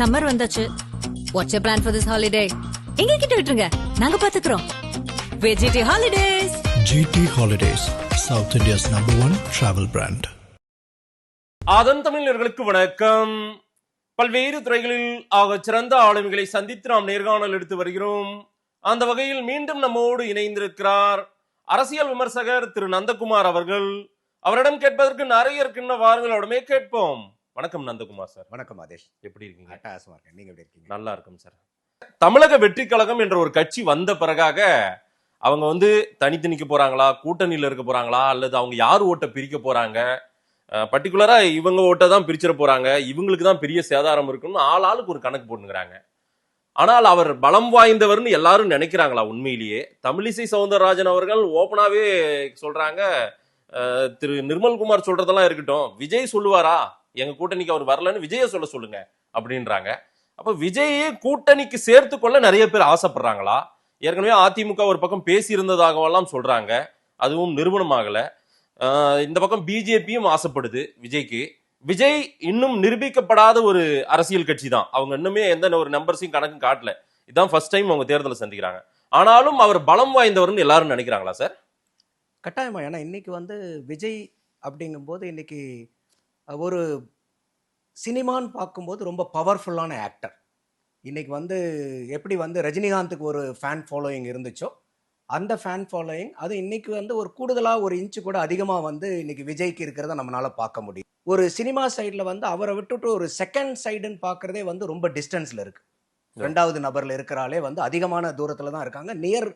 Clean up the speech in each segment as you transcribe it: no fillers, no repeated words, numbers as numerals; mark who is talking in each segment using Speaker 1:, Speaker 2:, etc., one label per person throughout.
Speaker 1: Summer வந்தாச்சு. What's your plan for this holiday? எங்க கிட்ட விட்டுருங்க, நாங்க பாத்துக்கிறோம். VGT Holidays.
Speaker 2: GT Holidays, South India's #1 travel brand.
Speaker 3: ஆதன் தமிழர்களுக்கு வணக்கம். பல்வேறு துறைகளில் ஆகச் சிறந்த ஆளுமைகளை சந்தித்து நாம் நேர்காணல் எடுத்து வருகிறோம். அந்த வகையில் மீண்டும் நம்மோடு இணைந்திருக்கிறார் அரசியல் விமர்சகர் திரு நந்தகுமார் அவர்கள். அவரிடம் கேட்பதற்கு நிறைய இருக்கின்ற வாருங்கள், அவரிடமே கேட்போம். வணக்கம் நந்தகுமார் சார்.
Speaker 4: வணக்கம் ஆதேஷ்.
Speaker 3: எப்படி இருக்கீங்க?
Speaker 4: அட்டகாசமா இருக்கேன். நீங்க எப்படி இருக்கீங்க?
Speaker 3: நல்லா இருக்கும் சார். தமிழக வெற்றி கழகம் என்ற ஒரு கட்சி வந்த பிறகாக அவங்க தனித்து நிக்க போறாங்களா, கூட்டணியில இருக்க போறாங்களா, அல்லது அவங்க யார் ஓட்டை பிரிக்க போறாங்க, பர்டிகுலரா இவங்க ஓட்டை தான் பிரிச்சிட போறாங்க, இவங்களுக்கு தான் பெரிய சேதாரம் இருக்குன்னு ஆளுக்கு ஒரு கணக்கு போட்டுக்கிறாங்க. ஆனால் அவர் பலம் வாய்ந்தவர்னு எல்லாரும் நினைக்கிறாங்களா? உண்மையிலேயே தமிழிசை சவுந்தரராஜன் அவர்கள் ஓப்பனாவே சொல்றாங்க, திரு நிர்மல்குமார் சொல்றதெல்லாம் இருக்கட்டும், விஜய் சொல்லுவாரா எங்க கூட்டணிக்கு அவர் வரலன்னு விஜய சொல்லுங்க அப்படின்றாங்க. அப்ப விஜயை கூட்டணிக்கு சேர்த்து கொள்ள நிறைய பேர் ஆசைப்படுறாங்களா? ஏற்கனவே அதிமுக ஒரு பக்கம் பேசி இருந்ததாகவெல்லாம் சொல்றாங்க, அதுவும் நிரூபணமாகல. இந்த பக்கம் பிஜேபியும் ஆசைப்படுது விஜய்க்கு. விஜய் இன்னும் நிரூபிக்கப்படாத ஒரு அரசியல் கட்சி தான். அவங்க இன்னுமே எந்த ஒரு நம்பர்ஸையும் கணக்கும் காட்டல. இதுதான் ஃபர்ஸ்ட் டைம் அவங்க தேர்தலை சந்திக்கிறாங்க. ஆனாலும் அவர் பலம் வாய்ந்தவர்னு எல்லாரும் நினைக்கிறாங்களா சார்?
Speaker 4: கட்டாயமா. ஏன்னா இன்னைக்கு விஜய் அப்படிங்கும்போது இன்னைக்கு ஒரு சினிமான்னு பார்க்கும்போது ரொம்ப பவர்ஃபுல்லான ஆக்டர். இன்னைக்கு எப்படி ரஜினிகாந்துக்கு ஒரு ஃபேன் ஃபாலோயிங் இருந்துச்சோ அந்த ஃபேன் ஃபாலோயிங் அது இன்னைக்கு ஒரு கூடுதலாக ஒரு இன்ச்சு கூட அதிகமாக இன்னைக்கு விஜய்க்கு இருக்கிறத நம்மளால பார்க்க முடியும். ஒரு சினிமா சைடில் அவரை விட்டுட்டு ஒரு செகண்ட் சைடுன்னு பார்க்குறதே ரொம்ப டிஸ்டன்ஸில் இருக்கு. ரெண்டாவது நபரில் இருக்கிறாலே அதிகமான தூரத்தில் தான் இருக்காங்க, நியர்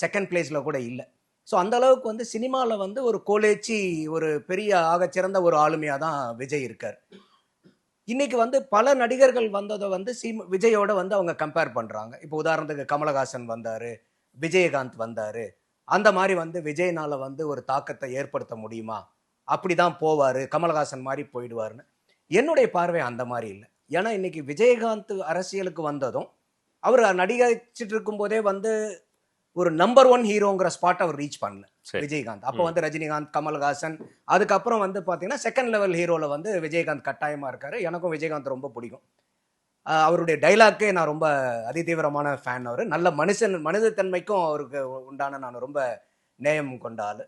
Speaker 4: செகண்ட் பிளேஸில் கூட இல்லை. ஸோ அந்த அளவுக்கு சினிமாவில் ஒரு கோலேச்சி ஒரு பெரிய ஆகச்சிறந்த ஒரு ஆளுமையாக தான் விஜய் இருக்கார். இன்னைக்கு பல நடிகர்கள் வந்ததை விஜயோட அவங்க கம்பேர் பண்ணுறாங்க. இப்போ உதாரணத்துக்கு கமலஹாசன் வந்தார், விஜயகாந்த் வந்தார். அந்த மாதிரி விஜய்னால ஒரு தாக்கத்தை ஏற்படுத்த முடியுமா? அப்படி தான் போவார், கமலஹாசன் மாதிரி போயிடுவார்னு என்னுடைய பார்வை அந்த மாதிரி இல்லை. ஏன்னா இன்னைக்கு விஜயகாந்த் அரசியலுக்கு வந்ததும் அவர் நடிகச்சிட்டு இருக்கும்போதே ஒரு நம்பர் 1 ஹீரோங்கிற ஸ்பாட் அவர் ரீச் பண்ணல விஜயகாந்த். அப்போ ரஜினிகாந்த், கமல்ஹாசன், அதுக்கப்புறம் பார்த்தீங்கன்னா செகண்ட் லெவல் ஹீரோவில் விஜயகாந்த் கட்டாயமாக இருக்காரு. எனக்கும் விஜயகாந்த் ரொம்ப பிடிக்கும். அவருடைய டைலாக்கே நான் ரொம்ப அதிதீவிரமான ஃபேன். அவர் நல்ல மனிதத்தன்மைக்கும் அவருக்கு உண்டான நான் ரொம்ப நேயம் கொண்ட ஆள்.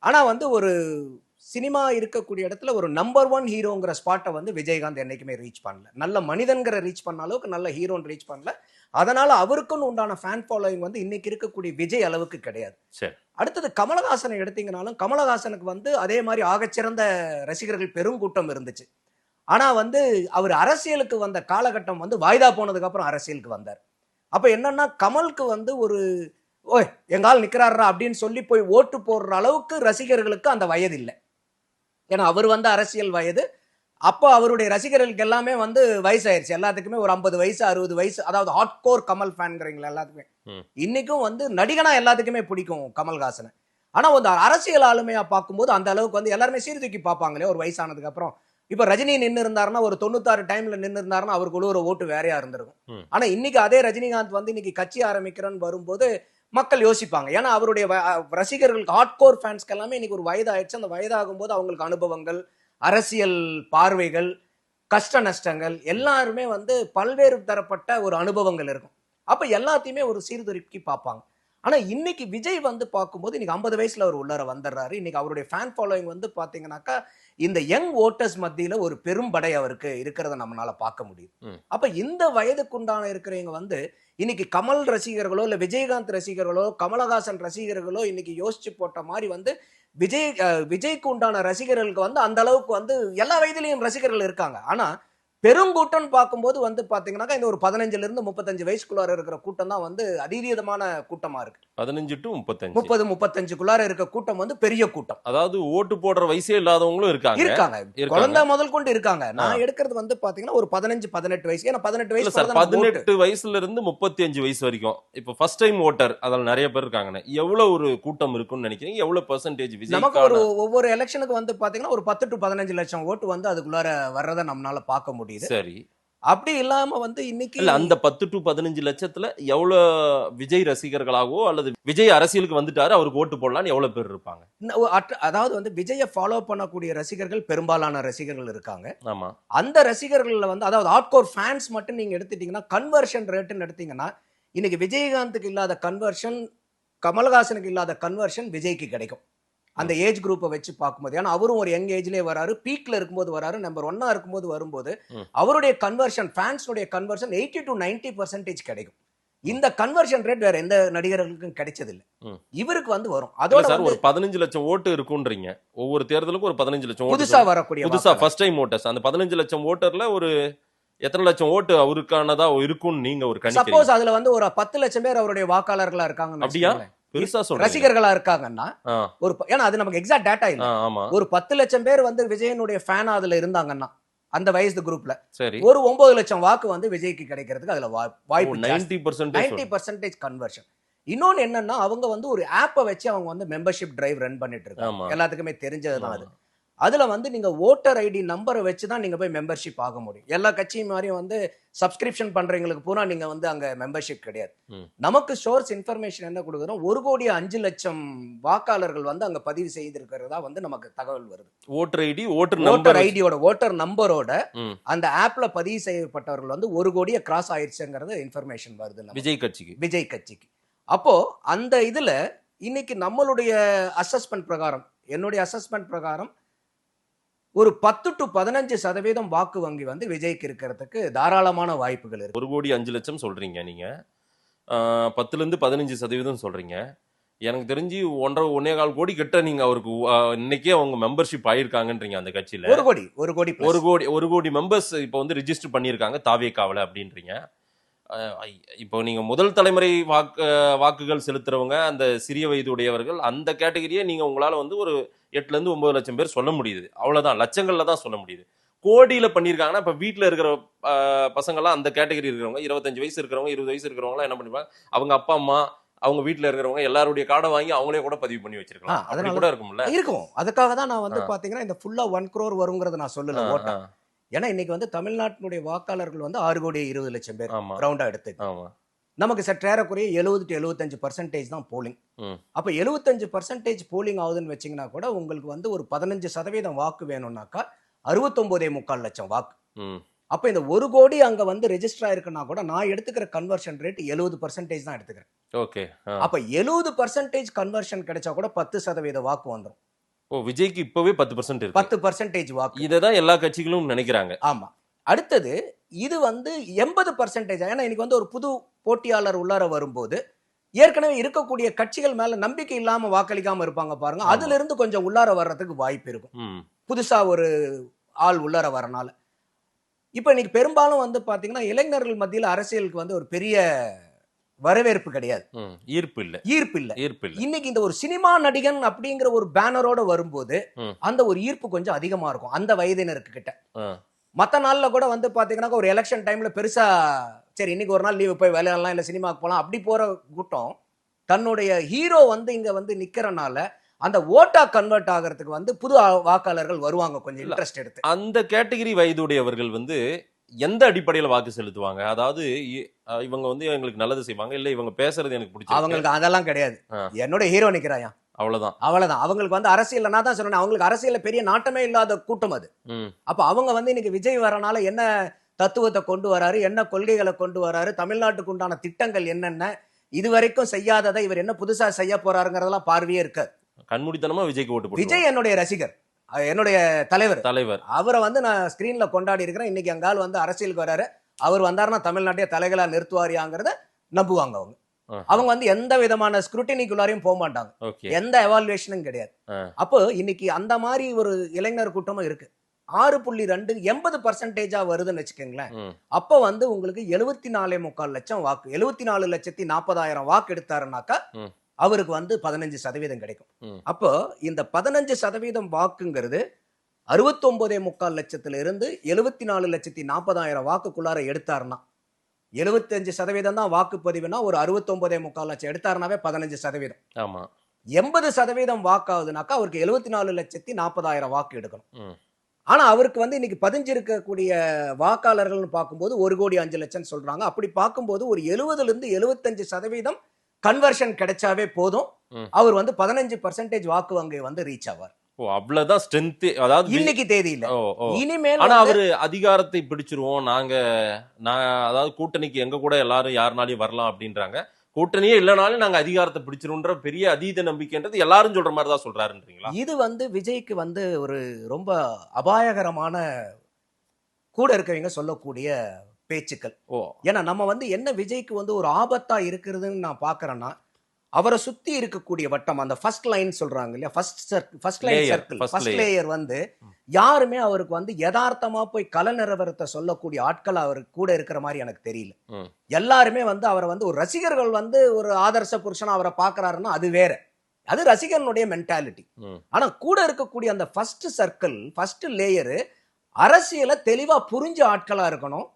Speaker 4: ஆனால் ஒரு சினிமா இருக்கக்கூடிய இடத்துல ஒரு நம்பர் 1 ஹீரோங்கிற ஸ்பாட்டை விஜயகாந்த் என்னைக்குமே ரீச் பண்ணல. நல்ல மனிதன்கிற ரீச் பண்ண அளவுக்கு நல்ல ஹீரோன்னு ரீச் பண்ணல. அதனால அவருக்குன்னு உண்டான ஃபேன் ஃபாலோயிங் இன்னைக்கு இருக்கக்கூடிய விஜய் அளவுக்கு கிடையாது. அடுத்தது கமலஹாசனை எடுத்தீங்கனாலும் கமலஹாசனுக்கு அதே மாதிரி ஆகச்சிறந்த ரசிகர்கள் பெருங்கூட்டம் இருந்துச்சு. ஆனா அவர் அரசியலுக்கு வந்த காலகட்டம் வாய்தா போனதுக்கு அப்புறம் அரசியலுக்கு வந்தார். அப்ப என்னன்னா கமலுக்கு ஒரு ஓய் எங்கால் நிக்கிறாரா அப்படின்னு சொல்லி போய் ஓட்டு போடுற அளவுக்கு ரசிகர்களுக்கு அந்த வயது இல்லை. ஏன்னா அவர் அரசியல் வயது. அப்போ அவருடைய ரசிகர்களுக்கு எல்லாமே வயசாயிருச்சு. எல்லாத்துக்குமே ஒரு 50 வயசு 60 வயசு, அதாவது ஹார்ட்கோர் கமல் ஃபேன்ங்கிறீங்களா எல்லாத்துக்குமே. இன்னைக்கும் நடிகனா எல்லாத்துக்குமே பிடிக்கும் கமல்ஹாசனை. ஆனா அரசியல் ஆளுமையா பார்க்கும்போது அந்த அளவுக்கு எல்லாருமே சீர்தூக்கி பார்ப்பாங்களே ஒரு வயசானதுக்கு அப்புறம். இப்ப ரஜினி நின்று இருந்தாருன்னா ஒரு 96 டைம்ல நின்று இருந்தாருன்னா அவருக்கு ஒரு ஓட்டு வேறையா இருந்திருக்கும். ஆனா இன்னைக்கு அதே ரஜினிகாந்த் இன்னைக்கு கட்சி ஆரம்பிக்கிறேன்னு வரும்போது மக்கள் யோசிப்பாங்க. ஏன்னா அவருடைய ரசிகர்களுக்கு ஹார்ட்கோர் ஃபேன்ஸ்க்கு எல்லாமே இன்னைக்கு ஒரு வயதாயிடுச்சு. அந்த வயதாகும் போது அவங்களுக்கு அனுபவங்கள், அரசியல் பார்வைகள், கஷ்ட நஷ்டங்கள் எல்லாருமே பல்வேறு தரப்பட்ட ஒரு அனுபவங்கள் இருக்கும். அப்ப எல்லாத்தையுமே ஒரு சீர்தூக்கி பார்ப்பாங்க. ஆனா இன்னைக்கு விஜய் பார்க்கும்போது இன்னைக்கு 50 வயசுல அவர் உள்ளார வந்துடுறாரு. இன்னைக்கு அவருடைய ஃபேன் ஃபாலோயிங் பாத்தீங்கன்னாக்கா இந்த யங் ஓட்டர்ஸ் மத்தியில ஒரு பெரும் படை அவருக்கு இருக்கிறத நம்மளால பார்க்க முடியும். அப்ப இந்த வயதுக்குண்டான இருக்கிறவங்க இன்னைக்கு கமல் ரசிகர்களோ இல்ல விஜயகாந்த் ரசிகர்களோ கமலஹாசன் ரசிகர்களோ இன்னைக்கு யோசிச்சு போட்ட மாதிரி விஜய்க்கு உண்டான ரசிகர்களுக்கு அந்த அளவுக்கு எல்லா வயதிலையும் ரசிகர்கள் இருக்காங்க. ஆனா பெருங்கூட்டம் பார்க்கும்போது பாத்தீங்கன்னா இந்த ஒரு 15 இருந்து 35 வயசுக்குள்ளார இருக்கிற கூட்டம் தான் அதீதமான கூட்டமா இருக்கு.
Speaker 3: 15 to 35
Speaker 4: 30-35க்குள்ளார இருக்க கூட்டம் பெரிய கூட்டம்.
Speaker 3: அதாவது ஓட்டு போடுற வயசே இல்லாதவங்களும் இருக்காங்க.
Speaker 4: குழந்தை முதல் கொண்டு இருக்காங்க. நான் எடுக்கிறது பாத்தீங்கன்னா ஒரு 15-18 வயசு. ஏன்னா 18 வயசு
Speaker 3: 18 வயசுல இருந்து 35 வயசு வரைக்கும் இப்ப ஃபர்ஸ்ட் டைம் ஓட்டர் அதில் நிறைய பேர் இருக்காங்க. எவ்வளவு ஒரு கூட்டம் இருக்குன்னு நினைக்கிறீங்க? எவ்வளவு பெர்சன்டேஜ்
Speaker 4: நமக்கு ஒரு ஒவ்வொரு எலெக்ஷனுக்கு பாத்தீங்கன்னா ஒரு 10 to 15 லட்சம் ஓட்டு அதுக்குள்ளார வர்றதை நம்மளால பார்க்க முடியும்.
Speaker 3: சரி,
Speaker 4: அப்படி இல்லாம வந்து இன்னைக்கு
Speaker 3: இல்ல அந்த 10 to 15 லட்சத்துல எவ்வளவு விஜய் ரசிகர்களாகவோ அல்லது விஜய் அரசியலுக்கு வந்துட்டாரு அவருக்கு ஓட்டு போடலாம்னு எவ்வளவு பேர் இருப்பாங்க?
Speaker 4: அதாவது வந்து விஜயை ஃபாலோ பண்ணக்கூடிய ரசிகர்கள் பெரும்பாலான ரசிகர்கள் இருக்காங்க.
Speaker 3: ஆமா.
Speaker 4: அந்த ரசிகர்கள்ல வந்து அதாவது ஹார்ட்கோர் ஃபேன்ஸ் மட்டும் நீங்க எடுத்துட்டீங்கன்னா கன்வர்ஷன் ரேட்னு எடுத்தீங்கன்னா இன்னைக்கு விஜயகாந்துக்கு இல்லாத கன்வர்ஷன், கமல்ஹாசனுக்கு இல்லாத கன்வர்ஷன் விஜய்க்கு கிடைக்கும். அந்த ஏஜ் குரூப்பை வச்சு பார்க்கும்போது, ஏன்னா அவரும் ஒரு யங் ஏஜ்லயே வராரு, பீக்ல இருக்கும்போது வராரு, நம்பர் 1 இருக்கும்போது வரும்போது அவருடைய கன்வர்ஷன், ஃபேன்ஸோட கன்வர்ஷன் 80 to 90% கிடைக்கும். இந்த கன்வர்ஷன் ரேட் வேற எந்த நடிகர்களுக்கும் கிடைச்சது இல்ல. இவருக்கு வந்து வரும். அதோட
Speaker 3: சார் ஒரு 15 லட்சம் ஓட்டு இருக்குன்றீங்க. ஒவ்வொரு தேர்தலுக்கும் ஒரு 15 லட்சம் ஓட்டு
Speaker 4: புதுசா வரக்கூடிய
Speaker 3: புதுசா ஃபர்ஸ்ட் டைம் ஓட்டர்ஸ். அந்த 15 லட்சம் ஓட்டர்ல ஒரு எத்தனை லட்சம் ஓட்டு அவருக்கானதா இருக்கும்னு நீங்க ஒரு கணிக்கிறீங்க?
Speaker 4: சப்போஸ் அதுல வந்து ஒரு 10 லட்சம் பேர் அவருடைய வாக்காளர்களா இருக்காங்க,
Speaker 3: அப்படியா? பெருசா சொல்றீங்க.
Speaker 4: ரசிகர்களா இருக்காங்கன்னா ஒரு ஏன்னா அது நமக்கு எக்ஸாக்ட் டேட்டா இல்ல.
Speaker 3: ஆமா.
Speaker 4: ஒரு 10 லட்சம் பேர் வந்து விஜயனுடைய ஃபேனா அதுல இருந்தாங்கன்னா அந்த வயசு குரூப்ல
Speaker 3: சரி
Speaker 4: ஒரு 9 லட்சம் வாக்கு வந்து விஜய்க்கு கிடைக்கிறதுக்கு அதுல வாய்ப்பு
Speaker 3: 90%
Speaker 4: கன்வர்ஷன். இன்னொன்னு என்னன்னா அவங்க வந்து ஒரு ஆப்பை வச்சு அவங்க வந்து மெம்பர்ஷிப் டிரைவ் ரன் பண்ணிட்டு இருக்காங்க. எல்லாத்துக்குமே தெரிஞ்சதுதான் அது. அதுல வந்து நீங்க ஓட்டர் ஐடி நம்பரை வச்சு தான் நீங்க போய் மெம்பர்ஷிப் ஆக முடியும். எல்லா கட்சியும் மாதிரியும் வந்து சப்ஸ்கிரிப்ஷன் பண்றவங்களுக்கு பூரா நீங்க வந்து அங்க மெம்பர்ஷிப் கிடையாது. நமக்கு சோர்ஸ் இன்ஃபர்மேஷன் என்ன கொடுக்குறோம், 1,05,00,000 வாக்காளர்கள் வந்து அங்க பதிவு செய்திருக்கிறதா வந்து நமக்கு தகவல் வருது.
Speaker 3: ஓட்டர்
Speaker 4: ஐடியோட ஓட்டர் நம்பரோட அந்த ஆப்ல பதிவு செய்யப்பட்டவர்கள் வந்து 1 கோடியை கிராஸ் ஆயிடுச்சுங்கிறது இன்ஃபர்மேஷன் வருது விஜய் கட்சிக்கு. அப்போ அந்த இதுல இன்னைக்கு நம்மளுடைய அசஸ்மெண்ட் பிரகாரம், என்னுடைய அசஸ்மெண்ட் பிரகாரம் ஒரு 10 to 15% வாக்கு வங்கி வந்து விஜய்க்கு இருக்கிறதுக்கு தாராளமான வாய்ப்புகள் இருக்கு.
Speaker 3: 1,05,00,000 சொல்றீங்க நீங்க, 10ல இருந்து 15% சொல்றீங்க. எனக்கு தெரிஞ்சு 1.25 கோடி கிட்ட நீங்க அவருக்கு இன்னைக்கே அவங்க மெம்பர்ஷிப் ஆயிருக்காங்கன்றீங்க அந்த கட்சியில. 1 கோடி மெம்பர்ஸ் இப்போ வந்து ரிஜிஸ்டர் பண்ணியிருக்காங்க தாவேகாவுல அப்படின்றீங்க. இப்போ நீங்க முதல் தலைமுறை வாக்குகள் செலுத்துறவங்க, அந்த சிறிய வயது உடையவர்கள், அந்த கேட்டகரியை நீங்க உங்களால வந்து ஒரு 8ல இருந்து 9 லட்சம் பேர் சொல்ல முடியுது. அவ்வளவுதான், லட்சங்கள்ல தான் சொல்ல முடியுது. கோடியில பண்ணிருக்காங்கன்னா இப்ப வீட்டுல இருக்கிற பசங்க எல்லாம் அந்த கேட்டகரி இருக்கிறவங்க, 25 வயசு இருக்கிறவங்க, 20 வயசு இருக்கிறவங்க என்ன பண்ணிப்பாங்க, அவங்க அப்பா அம்மா, அவங்க வீட்டுல இருக்கிறவங்க எல்லாருடைய கார்டை வாங்கி அவங்களே கூட பதிவு பண்ணி வச்சிருக்கலாம். அதனால கூட இருக்கும்.
Speaker 4: அதுக்காக தான் நான் வந்து பாத்தீங்கன்னா இந்த ஃபுல்லா 1 crore வருங்கிறத நான் சொல்லல ஓட்டா. ஏன்னா இன்னைக்கு வந்து தமிழ்நாட்டினுடைய வாக்காளர்கள் வந்து 6,20,00,000 பேர் ரவுண்டா எடுத்து. நமக்கு சற்றேறக்குறைய 70 to 75% தான் போலிங். அப்ப 75% போலிங் ஆகுதுன்னு வச்சீங்கன்னா கூட உங்களுக்கு வந்து ஒரு 15% வாக்கு வேணும்னாக்கா 69.25 லட்சம் வாக்கு. அப்ப இந்த 1 கோடி அங்க வந்து ரெஜிஸ்டர் ஆயிருக்குன்னா கூட நான் எடுத்துக்கிற கன்வர்ஷன் ரேட் 70% தான் எடுத்துக்கிறேன்.
Speaker 3: ஓகே.
Speaker 4: அப்ப 70% கன்வர்ஷன் கிடைச்சா கூட 10% வாக்கு வந்துடும்.
Speaker 3: விஜய்க்கு இப்பவே 10% இருக்கு.
Speaker 4: 10% வாக்கு.
Speaker 3: இததான் எல்லா கட்சிகளும் நினைக்கிறாங்க.
Speaker 4: ஆமா. அடுத்தது இது வந்து 80%. ஏன்னா இன்னைக்கு வந்து ஒரு புது போட்டியாளர் உள்ளார வரும்போது ஏற்கனவே இருக்கக்கூடிய கட்சிகள் மேல நம்பிக்கை இல்லாம வாக்களிக்காம இருப்பாங்க பாருங்க, அதுல இருந்து கொஞ்சம் உள்ளார வர்றதுக்கு வாய்ப்பு இருக்கும். புதுசா ஒரு ஆள் உள்ளார வரனால. இப்ப இன்னைக்கு பெரும்பாலும் வந்து பாத்தீங்கன்னா இளைஞர்கள் மத்தியில அரசியலுக்கு வந்து ஒரு பெரிய வரவேற்பு கிடையாது, ஈர்ப்பு இல்ல. இன்னைக்கு இந்த ஒரு சினிமா நடிகன் அப்படிங்கிற ஒரு பேனரோட வரும்போது அந்த ஒரு ஈர்ப்பு கொஞ்சம் அதிகமா இருக்கும் அந்த வயதினருக்கு கிட்ட. மத்த நாள்ல கூட வந்து பாத்தீங்கன்னா ஒரு எலெக்ஷன் டைம்ல பெருசா சரி இன்னைக்கு ஒரு நாள் லீவு போய் விளையாடலாம் இல்ல சினிமாக்கு போலாம் அப்படி போற கூட்டம் தன்னுடைய ஹீரோ வந்து இங்க வந்து நிக்கிறனால அந்த ஓட்டா கன்வெர்ட் ஆகிறதுக்கு வந்து புது வாக்காளர்கள் வருவாங்க கொஞ்சம் இன்ட்ரெஸ்ட் எடுத்து.
Speaker 3: அந்த கேட்டகரி வயதுடையவர்கள் வந்து எந்த அடிப்படையில வாக்கு செலுத்துவாங்க? அதாவது இவங்க வந்து எங்களுக்கு நல்லது செய்வாங்க, இல்ல இவங்க பேசுறது எனக்கு பிடிச்ச,
Speaker 4: அவங்களுக்கு அதெல்லாம் கிடையாது. என்னோட ஹீரோ நிக்கிறாயா
Speaker 3: அவ்வளவுதான்.
Speaker 4: அவங்களுக்கு வந்து அரசியல், நான் தான் சொன்னேன், அவங்களுக்கு அரசியல்ல பெரிய நாட்டமே இல்லாத கூட்டம் அது. அப்ப அவங்க வந்து இன்னைக்கு விஜய் வரனால என்ன தத்துவத்தை கொண்டு வராரு, என்ன கொள்கைகளை கொண்டு வராரு, தமிழ்நாட்டுக்கு உண்டான திட்டங்கள் என்னென்ன, இதுவரைக்கும் செய்யாததை இவர் என்ன புதுசா செய்ய போறாருங்கிறதெல்லாம் பார்வையே இருக்காது.
Speaker 3: கண்மூடித்தனமா விஜய்க்கு ஓட்டு போடுவாங்க.
Speaker 4: விஜய் என்னுடைய ரசிகர், என்னுடைய தலைவர். அவரை வந்து நான் ஸ்கிரீன்ல கொண்டாடி இருக்கிறேன். இன்னைக்கு எங்கால் வந்து அரசியலுக்கு வராரு, அவர் வந்தாருன்னா தமிழ்நாட்டையே தலைகளா நிறுத்துவாரியாங்கிறத நம்புவாங்க அவங்க. அவங்க வந்து எந்த விதமான ஸ்க்ரூட்டினிக்குள்ளாரையும் போக மாட்டாங்க, எந்த எவாலுவேஷனும் கிடையாது. அப்போ இன்னைக்கு அந்த மாதிரி ஒரு இளைஞர் கூட்டமும் இருக்கு. 6.2 80% வருதுன்னு வச்சுக்கோங்களேன். அப்ப வந்து உங்களுக்கு 74.25 லட்சம் வாக்கு, 74,40,000 வாக்கு எடுத்தாருனாக்கா அவருக்கு வந்து 15% கிடைக்கும். அப்போ இந்த 15% வாக்குங்கிறது 69.25 லட்சத்துல இருந்து 74,40,000 வாக்குக்குள்ளார எடுத்தாருன்னா 75% தான் வாக்குப்பதிவுனா ஒரு 69.25 லட்சம் எடுத்தாருனாவே 15%.
Speaker 3: ஆமா.
Speaker 4: 80% வாக்காகுதுனாக்கா அவருக்கு 74,40,000 வாக்கு எடுக்கணும். ஆனா அவருக்கு வந்து இன்னைக்கு பதிஞ்சிருக்கக்கூடிய வாக்காளர்கள்னு பார்க்கும்போது 1,05,00,000 சொல்றாங்க. அப்படி பார்க்கும்போது ஒரு 70% கன்வர்ஷன் கிடைச்சாவே போதும். அவர் வந்து 15% வாக்கு வங்கை வந்து ரீச் ஆவார்.
Speaker 3: ஓ, அவ்வளவுதான் ஸ்ட்ரென்த். அதாவது
Speaker 4: இன்னைக்கு தேதியில.
Speaker 3: ஓ, ஓ.
Speaker 4: இனிமேல்
Speaker 3: ஆனா
Speaker 4: வந்து
Speaker 3: அவரு அதிகாரத்தை பிடிச்சிருவோம் நான் அதாவது கூட்டணிக்கு எங்க கூட எல்லாரும் யாருனாலையும் வரலாம் அப்படின்றாங்க. கூட்டணியே இல்லனாலும் நாங்க அதிகாரத்தை பிடிச்சிருவோம்ன்ற பெரிய அதீத நம்பிக்கைன்றது எல்லாரும் சொல்ற மாதிரி தான் சொல்றாருன்றீங்களா?
Speaker 4: இது வந்து விஜய்க்கு வந்து ஒரு ரொம்ப அபாயகரமான கூட இருக்கவங்க சொல்லக்கூடிய பேச்சுக்கள்.
Speaker 3: ஓ,
Speaker 4: ஏன்னா நம்ம வந்து என்ன விஜய்க்கு வந்து ஒரு ஆபத்தா இருக்கிறதுன்னு நான் பாக்குறேன்னா, அவரை சுத்தி இருக்கக்கூடிய வட்டம், அந்த ஃபர்ஸ்ட் லைன் சொல்றாங்க இல்லையா, first line
Speaker 3: Layer,
Speaker 4: circle,
Speaker 3: first
Speaker 4: first
Speaker 3: layer.
Speaker 4: Layer வந்து யாருமே அவருக்கு வந்து யதார்த்தமா போய் கல நிலவரத்தை சொல்லக்கூடிய ஆட்கள் அவர் கூட இருக்கிற மாதிரி எனக்கு தெரியல.
Speaker 3: ம்.
Speaker 4: எல்லாருமே வந்து அவரை வந்து ஒரு ரசிகர்கள் வந்து ஒரு ஆதர்ச புருஷனா அவரை பாக்குறாருன்னா அது வேற, அது ரசிகனுடைய மென்டாலிட்டி.
Speaker 3: ம்.
Speaker 4: ஆனா கூட இருக்கக்கூடிய அந்த ஃபர்ஸ்ட் சர்க்கிள், ஃபர்ஸ்ட் லேயரு அரசியலை தெளிவா புரிஞ்ச ஆட்களா இருக்கணும்.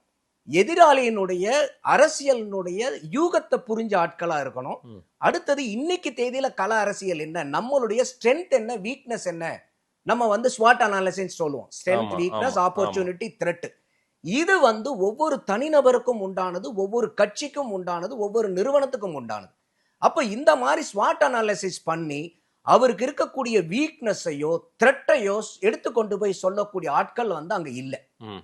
Speaker 4: எதிராளியினுடைய அரசியலினுடைய யூகத்தை புரிஞ்ச ஆட்களா இருக்கணும்.
Speaker 3: ம்.
Speaker 4: அடுத்தது இன்னைக்கு தேதியில கள அரசியல் என்ன, நம்மளுடைய ஸ்ட்ரென்த் என்ன, வீக்னஸ் என்ன, நம்ம வந்து ஸ்வாட் அனாலிசிஸ் சொல்லுவோம். ஸ்ட்ரென்த்,
Speaker 3: ஆமா,
Speaker 4: வீக்னஸ்,
Speaker 3: ஆமா,
Speaker 4: ஆப்பர்ச்சுனிட்டி, த்ரெட். இது வந்து ஒவ்வொரு தனிநபருக்கும் உண்டானது, ஒவ்வொரு கட்சிக்கும் உண்டானது, ஒவ்வொரு நிறுவனத்துக்கும் உண்டானது. அப்ப இந்த மாதிரி ஸ்வாட் அனாலிசிஸ் பண்ணி அவருக்கு இருக்கக்கூடிய வீக்னஸையோ த்ரெட்டையோ எடுத்துக்கொண்டு போய் சொல்லக்கூடிய ஆட்கள் வந்து அங்க இல்ல.
Speaker 3: ம்.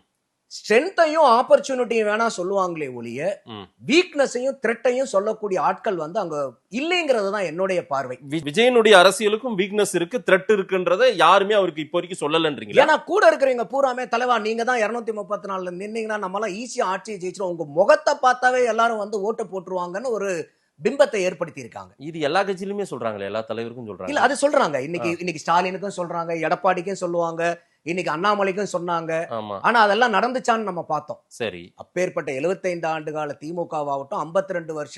Speaker 4: ஸ்ட்ரென்த்தையும் ஆப்பர்ச்சுனிட்டியும் வேணா சொல்லுவாங்களே ஒழிய
Speaker 3: ம்.
Speaker 4: வீக்னஸையும் த்ரெட்டையும் சொல்லக்கூடிய ஆட்கள் வந்து அங்க இல்லைங்கிறது தான் என்னுடைய பார்வை.
Speaker 3: விஜயனுடைய அரசியலுக்கும் வீக்னஸ் இருக்கு, த்ரெட் இருக்குன்றத யாருமே அவருக்கு இப்போ வரைக்கும் சொல்லலன்றீங்களா?
Speaker 4: ஏன்னா கூட இருக்கிறவங்க பூராமே தலைவா நீங்க தான் 234 நின்னீங்கன்னா நம்மளாம் ஈஸியா ஆட்சியை ஜெயிச்சிரும், உங்க முகத்தை பார்த்தாவே எல்லாரும் வந்து ஓட்டு போட்டுருவாங்கன்னு ஒரு பிம்பத்தை ஏற்படுத்தி இருக்காங்க.
Speaker 3: இது எல்லா கட்சியிலுமே சொல்றாங்களே, எல்லா தலைவருக்கும் சொல்றாங்க.
Speaker 4: இல்ல அது சொல்றாங்க. இன்னைக்கு ஸ்டாலினுக்கும் சொல்றாங்க, எடப்பாடிக்கும் சொல்லுவாங்க, இன்னைக்கு அண்ணாமலைக்கும் சொன்னாங்க.
Speaker 3: ஆமா,
Speaker 4: ஆனா அதெல்லாம் நடந்துச்சான்னு நம்ம பார்த்தோம்.
Speaker 3: சரி.
Speaker 4: அப்பேற்பட்ட 75 ஆண்டு கால திமுகவாகட்டும், 52 வருஷ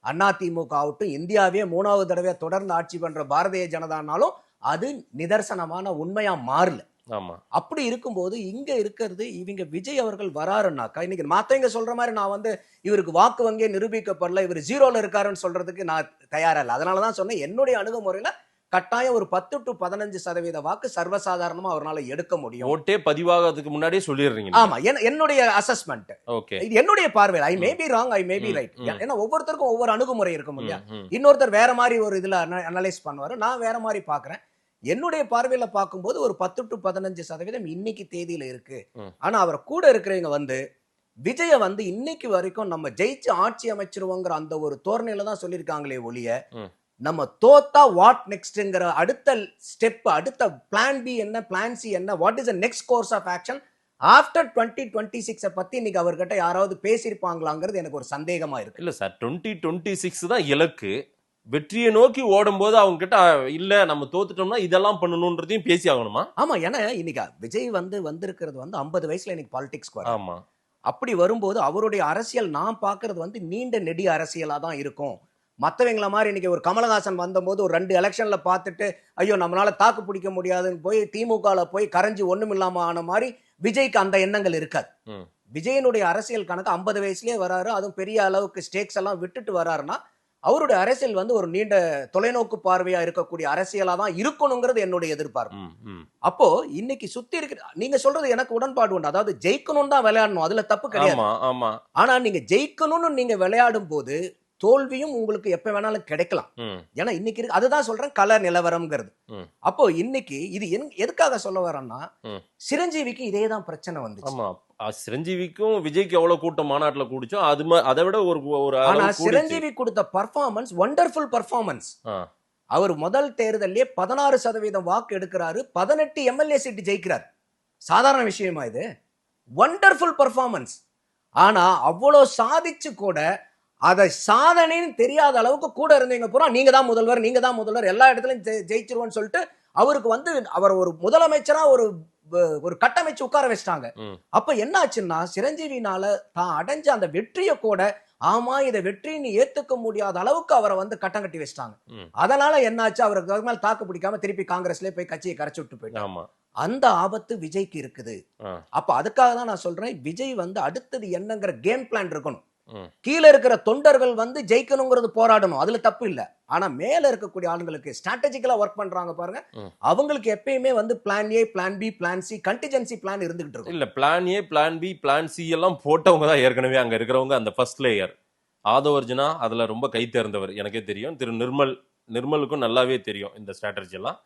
Speaker 4: அண்ணா திமுக ஆகட்டும், இந்தியாவே 3வது தடவை தொடர்ந்து ஆட்சி பண்ற பாரதிய ஜனதானாலும் அது நிதர்சனமான உண்மையா மாறல.
Speaker 3: ஆமா.
Speaker 4: அப்படி இருக்கும்போது இங்க இருக்கிறது இவங்க விஜய் அவர்கள் வராருன்னாக்கா, இன்னைக்கு மத்தவங்க சொல்ற மாதிரி நான் வந்து இவருக்கு வாக்கு வங்கியே நிரூபிக்கப்படல, இவர் ஜீரோல இருக்காருன்னு சொல்றதுக்கு நான் தயாரா இல்லை. அதனாலதான் சொன்னேன், என்னுடைய அணுகுமுறையில கட்டாயம் ஒரு 10 to 15% வாக்கு சர்வசாதாரணமா அவரால் எடுக்க முடியும்.
Speaker 3: ஓட்டே பதிவாகிறதுக்கு முன்னாடியே சொல்லிடுறீங்க.
Speaker 4: ஆமா, என்னுடைய அசஸ்மெண்ட்,
Speaker 3: ஓகே,
Speaker 4: இது என்னுடைய பார்வை. I may be wrong, I may be right. ஏன்னா ஒவ்வொருத்தருக்கும் ஒவ்வொரு அணுகுமுறை இருக்கும் இல்லையா. இன்னொருத்தர் வேற மாதிரி ஒரு இதுல அனலைஸ் பண்ணுவாரு, நான் வேற மாதிரி பாக்குறேன். என்னுடைய பார்வையில பார்க்கும்போது ஒரு 10 to 15% இன்னைக்கு தேதியில இருக்கு. ஆனா அவர் கூட இருக்கிறவங்க வந்து விஜய வந்து இன்னைக்கு வரைக்கும் நம்ம ஜெயிச்சு ஆட்சி அமைச்சிருவோங்கிற அந்த ஒரு தோரணையில தான் சொல்லியிருக்காங்களே ஒழிய, நம்ம தோத்தா வாட் நெக்ஸ்ட்ங்கிற அடுத்த ஸ்டெப், அடுத்த பிளான் பி என்ன, பிளான் சி என்ன, what is the next course of action after 2026 பத்தி இன்னைக்கு அவர்கிட்ட யாராவது பேசியிருப்பாங்களாங்கிறது எனக்கு ஒரு சந்தேகமா இருக்கு.
Speaker 3: இல்ல சார், 2026 தான் இலக்கு. வெற்றியை நோக்கி ஓடும் போது அவங்க கிட்ட இல்ல நம்ம தோத்துட்டோம்னா இதெல்லாம் பண்ணணும்ன்றதையும் பேசி ஆகணுமா?
Speaker 4: ஆமா, ஏன்னா இன்னைக்கு விஜய் வந்திருக்கிறது 50 வயசுல இன்னைக்கு பாலிடிக்ஸ்.
Speaker 3: ஆமா.
Speaker 4: அப்படி வரும்போது அவருடைய அரசியல் நான் பாக்குறது நீண்ட நெடிய அரசியலா தான் இருக்கும். மற்றவங்கள மாதிரி இன்னைக்கு ஒரு கமலஹாசன் வந்தபோது ஒரு 2 எலெக்ஷன்ல பார்த்துட்டு ஐயோ நம்மளால தாக்கு பிடிக்க முடியாதுன்னு போய் திமுகல போய் கரைஞ்சி ஒண்ணும் இல்லாம ஆன மாதிரி விஜய்க்கு அந்த எண்ணங்கள் இருக்காது. விஜயனுடைய அரசியல் கணக்கு 50 வயசுலயே வராரு, அதுவும் பெரிய அளவுக்கு ஸ்டேக்ஸ் எல்லாம் விட்டுட்டு வராருன்னா அவருடைய அரசியல் ஒரு நீண்ட தொலைநோக்கு பார்வையா இருக்கக்கூடிய அரசியலா தான் இருக்கணுங்கிறது என்னுடைய எதிர்பார்ப்பு. அப்போ இன்னைக்கு சுத்தி இருக்கிற நீங்க சொல்றது எனக்கு உடன்பாடு உண்டு. அதாவது ஜெயிக்கணும் தான் விளையாடணும், அதுல தப்பு கிடையாது. ஆனா நீங்க ஜெயிக்கணும்னு நீங்க விளையாடும் போது தோல்வியும் உங்களுக்கு எப்ப வேணாலும் கிடைக்கலாம். ஏன்னா இன்னைக்கு அதுதான் சொல்றேன், கள நிலவரம்ங்கிறது. அப்போ இன்னைக்கு இது எதுக்காக சொல்ல வரேன்னா, சிரஞ்சீவிக்கு இதே தான் பிரச்சனை வந்துச்சு.
Speaker 3: சிரஞ்சீவிக்கும் விஜய்க்கு எவ்வளவு கூட்டம் மாநாட்டுல கூடிச்சோ அதை விட ஒரு
Speaker 4: ஆனா சிரஞ்சீவி கொடுத்த பர்ஃபார்மன்ஸ் வண்டர்ஃபுல் பர்ஃபார்மன்ஸ். அவர் முதல் தேர்தலே 16% வாக்கு எடுக்கிறாரு, 18 எம்எல்ஏ சீட் ஜெயிக்கிறார். சாதாரண விஷயமா இது? Wonderful performance. ஆனா அவ்வளவு சாதிச்சு கூட அதை சாதனைன்னு தெரியாத அளவுக்கு கூட இருந்தீங்க பூரா நீங்க தான் முதல்வர், நீங்க தான் முதல்வர், எல்லா இடத்துலயும் ஜெயிச்சிருவோம்னு சொல்லிட்டு அவருக்கு அவர் ஒரு முதலமைச்சரா ஒரு கட்டமைச்சு உட்கார வச்சிட்டாங்க. அப்ப என்ன ஆச்சுன்னா, சிரஞ்சீவினால தான் அடைஞ்ச அந்த வெற்றியை கூட ஆமா இதை வெற்றின்னு ஏத்துக்க முடியாத அளவுக்கு அவரை கட்டம் கட்டி வச்சிட்டாங்க. அதனால என்னாச்சு, அவருக்கு மேல தாக்கு பிடிக்காம திருப்பி காங்கிரஸ்ல போய் கட்சியை கரைச்சு விட்டு போயிட்டாங்க. அந்த ஆபத்து விஜய்க்கு இருக்குது. அப்ப அதுக்காக தான் நான் சொல்றேன், விஜய் அடுத்தது என்னங்கிற கேம் பிளான் இருக்கணும். கீழே இருக்கிற தொண்டர்கள் வந்து ஜெயிக்கணுங்கிறது போராடணும், அதுல தப்பு இல்ல. ஆனா மேல இருக்கக்கூடிய ஆளுங்களுக்கு ஸ்ட்ராட்டஜிக்கலா ஒர்க் பண்றாங்க பாருங்க, அவங்களுக்கு எப்பயுமே வந்து plan A, plan B, plan C, contingency plan இருந்துகிட்டு இருக்கும்.
Speaker 3: இல்ல plan A, plan B, plan C எல்லாம் போட்டவங்க தான் ஏற்கனவே அங்க இருக்கிறவங்க. அந்த ஃபர்ஸ்ட் லேயர் ஆதவர்ஜுனா அதுல ரொம்ப கை தேர்ந்தவர், எனக்கே தெரியும். திரு நிர்மலுக்கும் நல்லாவே தெரியும் இந்த ஸ்ட்ராட்டஜி எல்லாம்.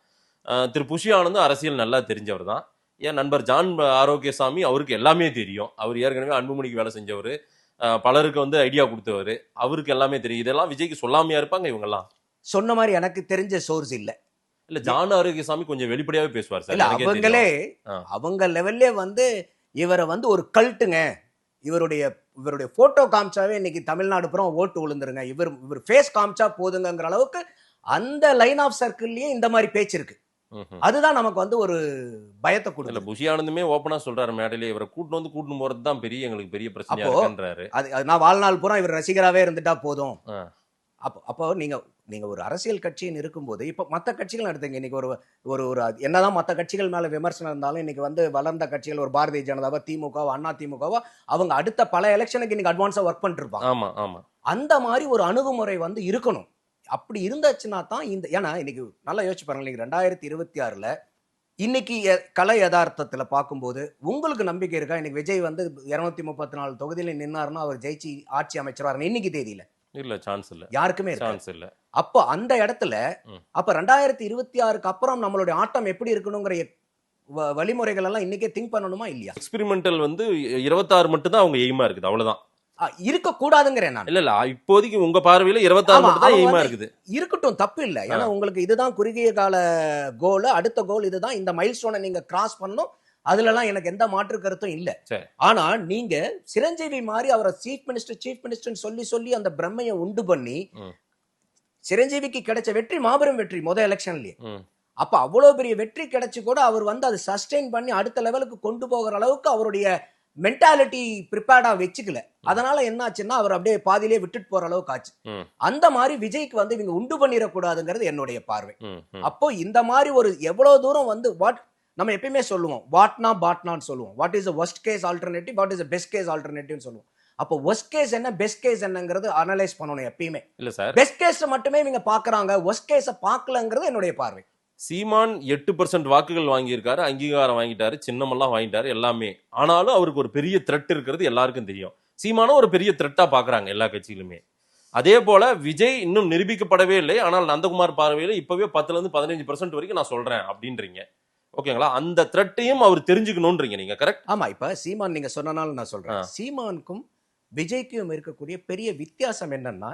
Speaker 3: திரு புஷி ஆனந்தும் அரசியல் நல்லா தெரிஞ்சவர் தான். என் நண்பர் ஜான் ஆரோக்கியசாமி, அவருக்கு எல்லாமே தெரியும். அவர் ஏற்கனவே அன்புமணிக்கு வேலை செஞ்சவர், பலருக்கு வந்து ஐடியா கொடுத்தவர், அவருக்கு எல்லாமே தெரியும். இதெல்லாம் விஜய்க்கு சொல்லாமையா இருப்பாங்க இவங்க எல்லாம்?
Speaker 4: சொன்ன மாதிரி எனக்கு தெரிஞ்ச சோர்ஸ் இல்ல.
Speaker 3: இல்ல ஜான் ஆரோக்கியசாமி கொஞ்சம் வெளிப்படையாவே பேசுவார் சார்.
Speaker 4: இல்ல அவங்களே அவங்க லெவல்லே வந்து இவரை வந்து ஒரு கல்ட்டுங்க, இவருடைய போட்டோ காமிச்சாவே இன்னைக்கு தமிழ்நாடு புறம் ஓட்டு விழுந்துருங்க, இவர் ஃபேஸ் காமிச்சா போதுங்கிற அளவுக்கு அந்த லைன் ஆஃப் சர்க்கிள்லயே இந்த மாதிரி பேச்சு இருக்கு. அதுதான் நமக்கு வந்து ஒரு பயத்தை கொடுக்கல.
Speaker 3: புஷி ஆனந்துமே ஓப்பனா சொல்றாரு மேடையில, இவரை கூட்டு போறது தான் எங்களுக்கு பெரிய பிரச்சனையா இருக்குன்றாரு.
Speaker 4: அது நான் வாழ்நாள் பூரா இவர் ரசிகராவே இருந்துட்டா போதும். அப்போ நீங்க ஒரு அரசியல் கட்சின்னு இருக்கும்போது, இப்ப மத்த கட்சிகள் எடுத்துங்க, இன்னைக்கு ஒரு என்னதான் மத்த கட்சிகள் மேல விமர்சனம் இருந்தாலும் இன்னைக்கு வந்து வளர்ந்த கட்சிகள் ஒரு பாரதிய ஜனதாவோ, திமுகவோ, அண்ணா திமுகவோ, அவங்க அடுத்த பல எலெக்ஷனுக்கு இன்னைக்கு அட்வான்ஸா ஒர்க் பண்ணிட்டு இருப்பாங்க.
Speaker 3: ஆமா ஆமா.
Speaker 4: அந்த மாதிரி ஒரு அணுகுமுறை வந்து இருக்கணும். அப்படி இருந்துச்சுன்னா தான் இந்த, ஏன்னா இன்னைக்கு நல்லா யோசிச்சு பாருங்க, இன்னைக்கு 2026ல இன்னைக்கு கலை யதார்த்தத்துல பார்க்கும்போது உங்களுக்கு நம்பிக்கை இருக்கா இன்னைக்கு விஜய் வந்து 234 தொகுதியில நின்னாருன்னா அவர் ஜெயிச்சு ஆட்சி அமைச்சராருன்னு இன்னைக்கு தேதியில?
Speaker 3: இல்ல, சான்ஸ் இல்ல,
Speaker 4: யாருக்குமே
Speaker 3: சான்ஸ் இல்ல.
Speaker 4: அப்போ அந்த இடத்துல அப்ப 2026க்கு அப்புறம் நம்மளுடைய ஆட்டம் எப்படி இருக்கணுங்கிற வழிமுறைகள் எல்லாம் இன்னைக்கே திங்க் பண்ணணுமா இல்லையா?
Speaker 3: எக்ஸ்பெரிமெண்டல் வந்து 26 மட்டும் தான் அவங்க எய்மா இருக்குது, அவ்வளவுதான்.
Speaker 4: இருக்க கூடாதுங்கிறேன் நான்.
Speaker 3: இல்ல இப்போதைக்கு உங்க பார்வையில 26 மட்டும் தான் எய்மா இருக்குது.
Speaker 4: இருக்கட்டும், தப்பு இல்ல. ஏன்னா உங்களுக்கு இதுதான் குறுகிய கால கோல், அடுத்த கோல் இதுதான், இந்த மைல்ஸ்டோனை நீங்க கிராஸ் பண்ணணும், அதுல எல்லாம் எனக்கு எந்த மாற்று கருத்தும் இல்ல. ஆனா நீங்க சிரஞ்சீவி மாதிரி அவரை சீஃப் மினிஸ்டர் சொல்லி அந்த பிரம்மையை உண்டு பண்ணி, சிரஞ்சீவிக்கு கிடைச்ச வெற்றி மாபெரும் வெற்றி முதல் எலெக்ஷன்லயே. அப்ப அவ்வளவு பெரிய வெற்றி கிடைச்சு கூட அவர் வந்து அதை சஸ்டெயின் பண்ணி அடுத்த லெவலுக்கு கொண்டு போகிற அளவுக்கு அவருடைய மென்டாலிட்டி ப்ரிப்பேர்டா வச்சுக்கல. அதனால என்ன ஆச்சுன்னா அவர் அப்படியே பாதியிலே விட்டுட்டு போற அளவுக்கு ஆச்சு. அந்த மாதிரி விஜய்க்கு வந்து இவங்க உண்டு பண்ணிடக்கூடாதுங்கிறது என்னுடைய பார்வை. அப்போ இந்த மாதிரி ஒரு எவ்வளவு தூரம் வந்து நம்ம எப்பயுமே சொல்லுவோம் பாட்னான்னு சொல்லுவோம். What is worst case alternative, what is best case alternative சொல்லுவோம். அப்போ worst கேஸ் என்ன, பெஸ்ட் கேஸ் என்னங்கிறது அனலைஸ் பண்ணணும் எப்பயுமே.
Speaker 3: இல்ல சார்,
Speaker 4: பெஸ்ட் கேஸ் மட்டுமே இவங்க பாக்குறாங்க, worst கேஸ பார்க்கலங்கிறது என்னுடைய பார்வை.
Speaker 3: சீமான் 8% வாக்குகள் வாங்கியிருக்காரு, அங்கீகாரம் வாங்கிட்டாரு, சின்னமெல்லாம் வாங்கிட்டாரு, எல்லாமே. ஆனாலும் அவருக்கு ஒரு பெரிய த்ரெட் இருக்கிறது எல்லாருக்கும் தெரியும். சீமானும் ஒரு பெரிய த்ரெட்டா பாக்குறாங்க எல்லா கட்சியிலுமே. அதே போல விஜய் இன்னும் நிரூபிக்கப்படவே இல்லை, ஆனால் நந்தகுமார் பார்வையில இப்பவே 10ல இருந்து 15% வரைக்கும் நான் சொல்றேன் அப்படின்றீங்க. ஓகேங்களா? அந்த த்ரெட்டையும் அவர் தெரிஞ்சுக்கணும்ன்றீங்க நீங்க, கரெக்ட்?
Speaker 4: ஆமா. இப்ப சீமான் நீங்க சொன்னனால நான் சொல்றேன், சீமானுக்கும் விஜய்க்கும் இருக்கக்கூடிய பெரிய வித்தியாசம் என்னன்னா,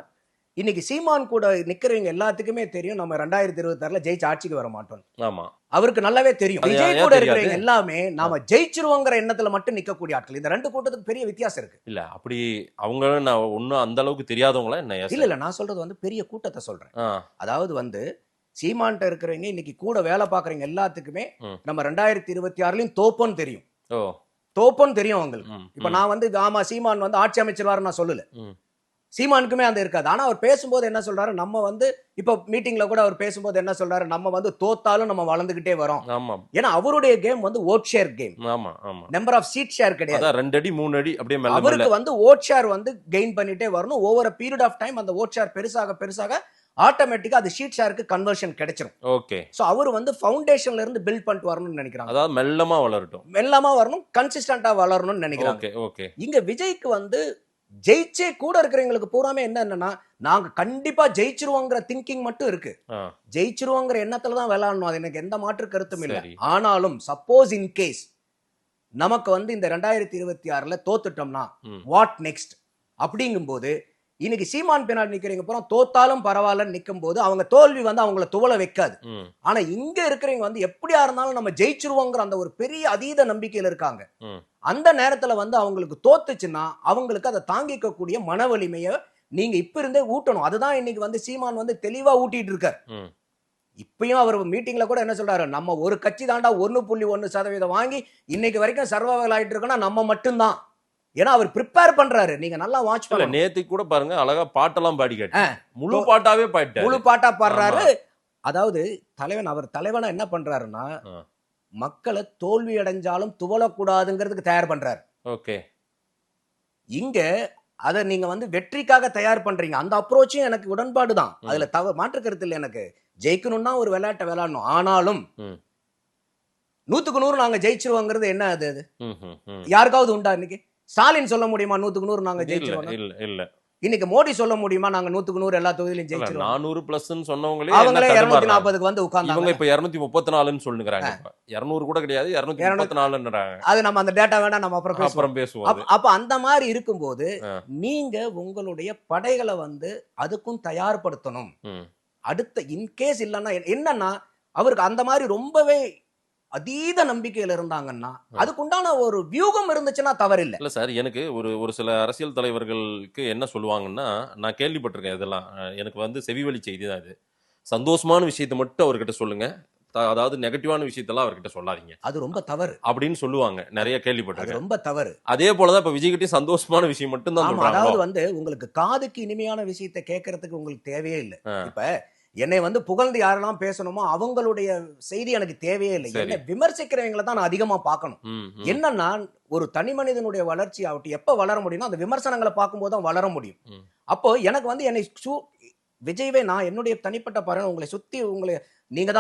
Speaker 4: இன்னைக்கு சீமான் கூட நிக்கிறவங்க எல்லாத்துக்குமே தெரியும் நம்ம 2026ல ஜெயிச்சு ஆட்சிக்கு வர மாட்டோம்.
Speaker 3: ஆமா,
Speaker 4: அவருக்கு நல்லாவே தெரியும். விஜய் கூட இருக்கிறவங்க எல்லாமே நாம ஜெயிச்சிருவோங்கிற எண்ணத்துல மட்டும் நிக்கக்கூடிய ஆட்கள். இந்த ரெண்டு கூட்டத்துக்கு பெரிய வித்தியாசம் இருக்கு.
Speaker 3: இல்ல அப்படி அவங்க நான் ஒன்னும் அந்த அளவுக்கு தெரியாதவங்களா என்ன?
Speaker 4: இல்ல நான் சொல்றது வந்து பெரிய கூட்டத்தை சொல்றேன். அதாவது வந்து சீமான்ட்ட இருக்கிறவங்க இன்னைக்கு கூட வேலை பாக்குறவங்க எல்லாத்துக்குமே நம்ம 2026லயும் தோப்போன்னு தெரியும். தோப்போன்னு தெரியும் அவங்களுக்கு. இப்ப நான் வந்து ஆமா சீமான் வந்து ஆட்சி அமைச்சர் நான் சொல்லல, சீமானுக்குமே அந்த இருக்காது. ஆனா அவர் பேசும்போது என்ன சொல்றாரு, நம்ம வந்து இப்ப மீட்டிங்ல கூட அவர் பேசும்போது என்ன சொல்றாரு, நம்ம வந்து தோத்தாலும் நம்ம வளர்ந்துகிட்டே வரோம். ஏன்னா அவருடைய கேம் வந்து vote share game, number of seat share கிடையாது.
Speaker 3: 2 அடி 3 அடி அப்படியே
Speaker 4: அவருக்கு வந்து ஓட் ஷேர் வந்து கெயின் பண்ணிட்டே வரணும். Over a period of time அந்த ஓட் ஷேர் பெருசாக ஆட்டோமேட்டிக்கா அது ஷீட் ஷேருக்கு கன்வர்ஷன் கிடைச்சிரும். ஓகே. சோ அவர் வந்து ஃபவுண்டேஷன்ல இருந்து பில்ட் பண்ணிட்டு வரணும்னு நினைக்கிறாங்க.
Speaker 3: அதாவது மெல்லமா வளரட்டும்,
Speaker 4: மெல்லமா வரணும், கன்சிஸ்டன்ட்டா வளரணும்னு நினைக்கிறாங்க. ஓகே. இங்க விஜய்க்கு வந்து ஜெயிச்சே கூட இருக்கிறவங்களுக்கு பூராமே என்னன்னா, நாங்க கண்டிப்பா ஜெயிச்சிருவோங்கிற திங்கிங் மட்டும் இருக்கு. ஜெயிச்சிருவோங்கிற எண்ணத்துல தான் விளையாடணும், அது எனக்கு எந்த மாற்று கருத்தும் இல்லை. ஆனாலும் சப்போஸ் இன் கேஸ் நமக்கு வந்து இந்த 2026ல தோத்துட்டோம்னா வாட் நெக்ஸ்ட் அப்படிங்கும்போது, இன்னைக்கு சீமான் பின்னாடி நிக்கிறவங்க பூரா தோத்தாலும் பரவாயில்லன்னு நிற்கும் போது அவங்க தோல்வி வந்து அவங்கள துவள வைக்காது. ஆனா இங்க இருக்கிறவங்க வந்து எப்படியா இருந்தாலும் நம்ம ஜெயிச்சிருவோங்கிற அந்த ஒரு பெரிய அதீத நம்பிக்கையில இருக்காங்க. அந்த நேரத்துல வந்து அவங்களுக்கு தோத்துச்சுன்னா அவங்களுக்கு அதை தாங்கிக்க கூடிய மன வலிமையை நீங்க இப்ப இருந்தே ஊட்டணும். அதுதான் இன்னைக்கு வந்து சீமான் வந்து தெளிவா ஊட்டிட்டு இருக்காரு. இப்பயும் அவர் மீட்டிங்ல கூட என்ன சொல்றாரு, நம்ம ஒரு கட்சி தாண்டா 1.1% வாங்கி இன்னைக்கு வரைக்கும் சர்வைவல் ஆயிட்டு இருக்கோம்னா நம்ம மட்டும்தான். ஏன்னா அவர் ப்ரிப்பேர் பண்றாரு. நீங்க நல்லா வாட்ச் பண்ணல,
Speaker 3: நேத்து கூட பாருங்க அழகா பாட்டெல்லாம் பாடி காட்டு, முழு பாட்டாவே பாடிட்டாரு,
Speaker 4: முழு பாட்டா பாடுறாரு. அதாவது அவர் தலைவனா என்ன பண்றாருன்னா, மக்களை தோல்வி அடைஞ்சாலும் துவளக்கூடாதுங்கிறதுக்கு தயார் பண்றாரு.
Speaker 3: ஓகே.
Speaker 4: இங்க அதை நீங்க வந்து வெற்றிக்காக தயார் பண்றீங்க. அந்த அப்ரோச்சும் எனக்கு உடன்பாடு தான். அதுல மாற்று கருத்து இல்லை. எனக்கு ஜெயிக்கணும்னா ஒரு விளையாட்டை விளையாடணும். ஆனாலும் 100க்கு 100 நாங்க ஜெயிச்சிருவோங்கிறது என்ன அது? யாருக்காவது உண்டா? இன்னைக்கு ஸ்டாலின் சொல்ல முடியுமா 100க்கு 100 நாங்க ஜெயிச்சிருவோம்?
Speaker 3: இல்ல.
Speaker 4: இன்னைக்கு மோடி சொல்ல முடியுமா நாங்க 100க்கு 100 எல்லா தொகுதியிலும் ஜெயிச்சிருவோம்?
Speaker 3: 400+ சொன்னவங்களே
Speaker 4: அவங்களே 240க்கு வந்து உட்கார்ந்தாங்க.
Speaker 3: இவங்க இப்ப 234ன்னு சொல்லுங்கறாங்க. 200 கூட கிடையாது, 234ன்றாங்க.
Speaker 4: அது நம்ம அந்த டேட்டா வேணா நம்ம அப்புறம்
Speaker 3: பேசுவோம்.
Speaker 4: அப்ப அந்த மாதிரி இருக்கும்போது நீங்க உங்களுடைய படைகளை வந்து அதுக்கும் தயார்படுத்தணும். அடுத்த இன்கேஸ் இல்லன்னா என்னன்னா, அவருக்கு அந்த மாதிரி ரொம்பவே அதீத நம்பிக்கையில இருந்தாங்கன்னா அதுக்குண்டான ஒரு வியூகம் இருந்துச்சுன்னா தவறில்லை.
Speaker 3: இல்ல சார், எனக்கு ஒரு சில அரசியல் தலைவர்களுக்கு என்ன சொல்லுவாங்கன்னா, நான் கேள்விப்பட்டிருக்கேன். இதெல்லாம் எனக்கு வந்து செவிவழி செய்தி தான் இது. சந்தோஷமான விஷயத்தை மட்டும் அவர்கிட்ட சொல்லுங்க, அதாவது நெகட்டிவான விஷயத்தெல்லாம் அவர்கிட்ட சொல்லாதீங்க,
Speaker 4: அது ரொம்ப தவறு
Speaker 3: அப்படின்னு சொல்லுவாங்க. நிறைய கேள்விப்பட்டிருக்கேன்.
Speaker 4: ரொம்ப தவறு.
Speaker 3: அதே போலதான் இப்ப விஜய் கிட்ட சந்தோஷமான விஷயம் மட்டும் தான் சொல்றாங்க.
Speaker 4: அதாவது வந்து உங்களுக்கு காதுக்கு இனிமையான விஷயத்தை கேட்கறதுக்கு உங்களுக்கு தேவையே இல்லை. இப்ப என்னை வந்து புகழ்ந்து யாரெல்லாம் பேசணுமோ அவங்களுடைய செய்தி எனக்கு தேவையே இல்லை. என்ன விமர்சிக்கிறவங்களை தான் நான் அதிகமா பார்க்கணும். என்னன்னா, ஒரு தனி மனிதனுடைய வளர்ச்சி ஆகட்டும் எப்ப வளர முடியும்னா அந்த விமர்சனங்களை பார்க்கும்போது தான் வளர முடியும். அப்போ எனக்கு வந்து என்னை விஜய்வே நான் என்னுடைய தனிப்பட்ட பாருங்க, உங்களை சுத்தி உங்களை நீங்க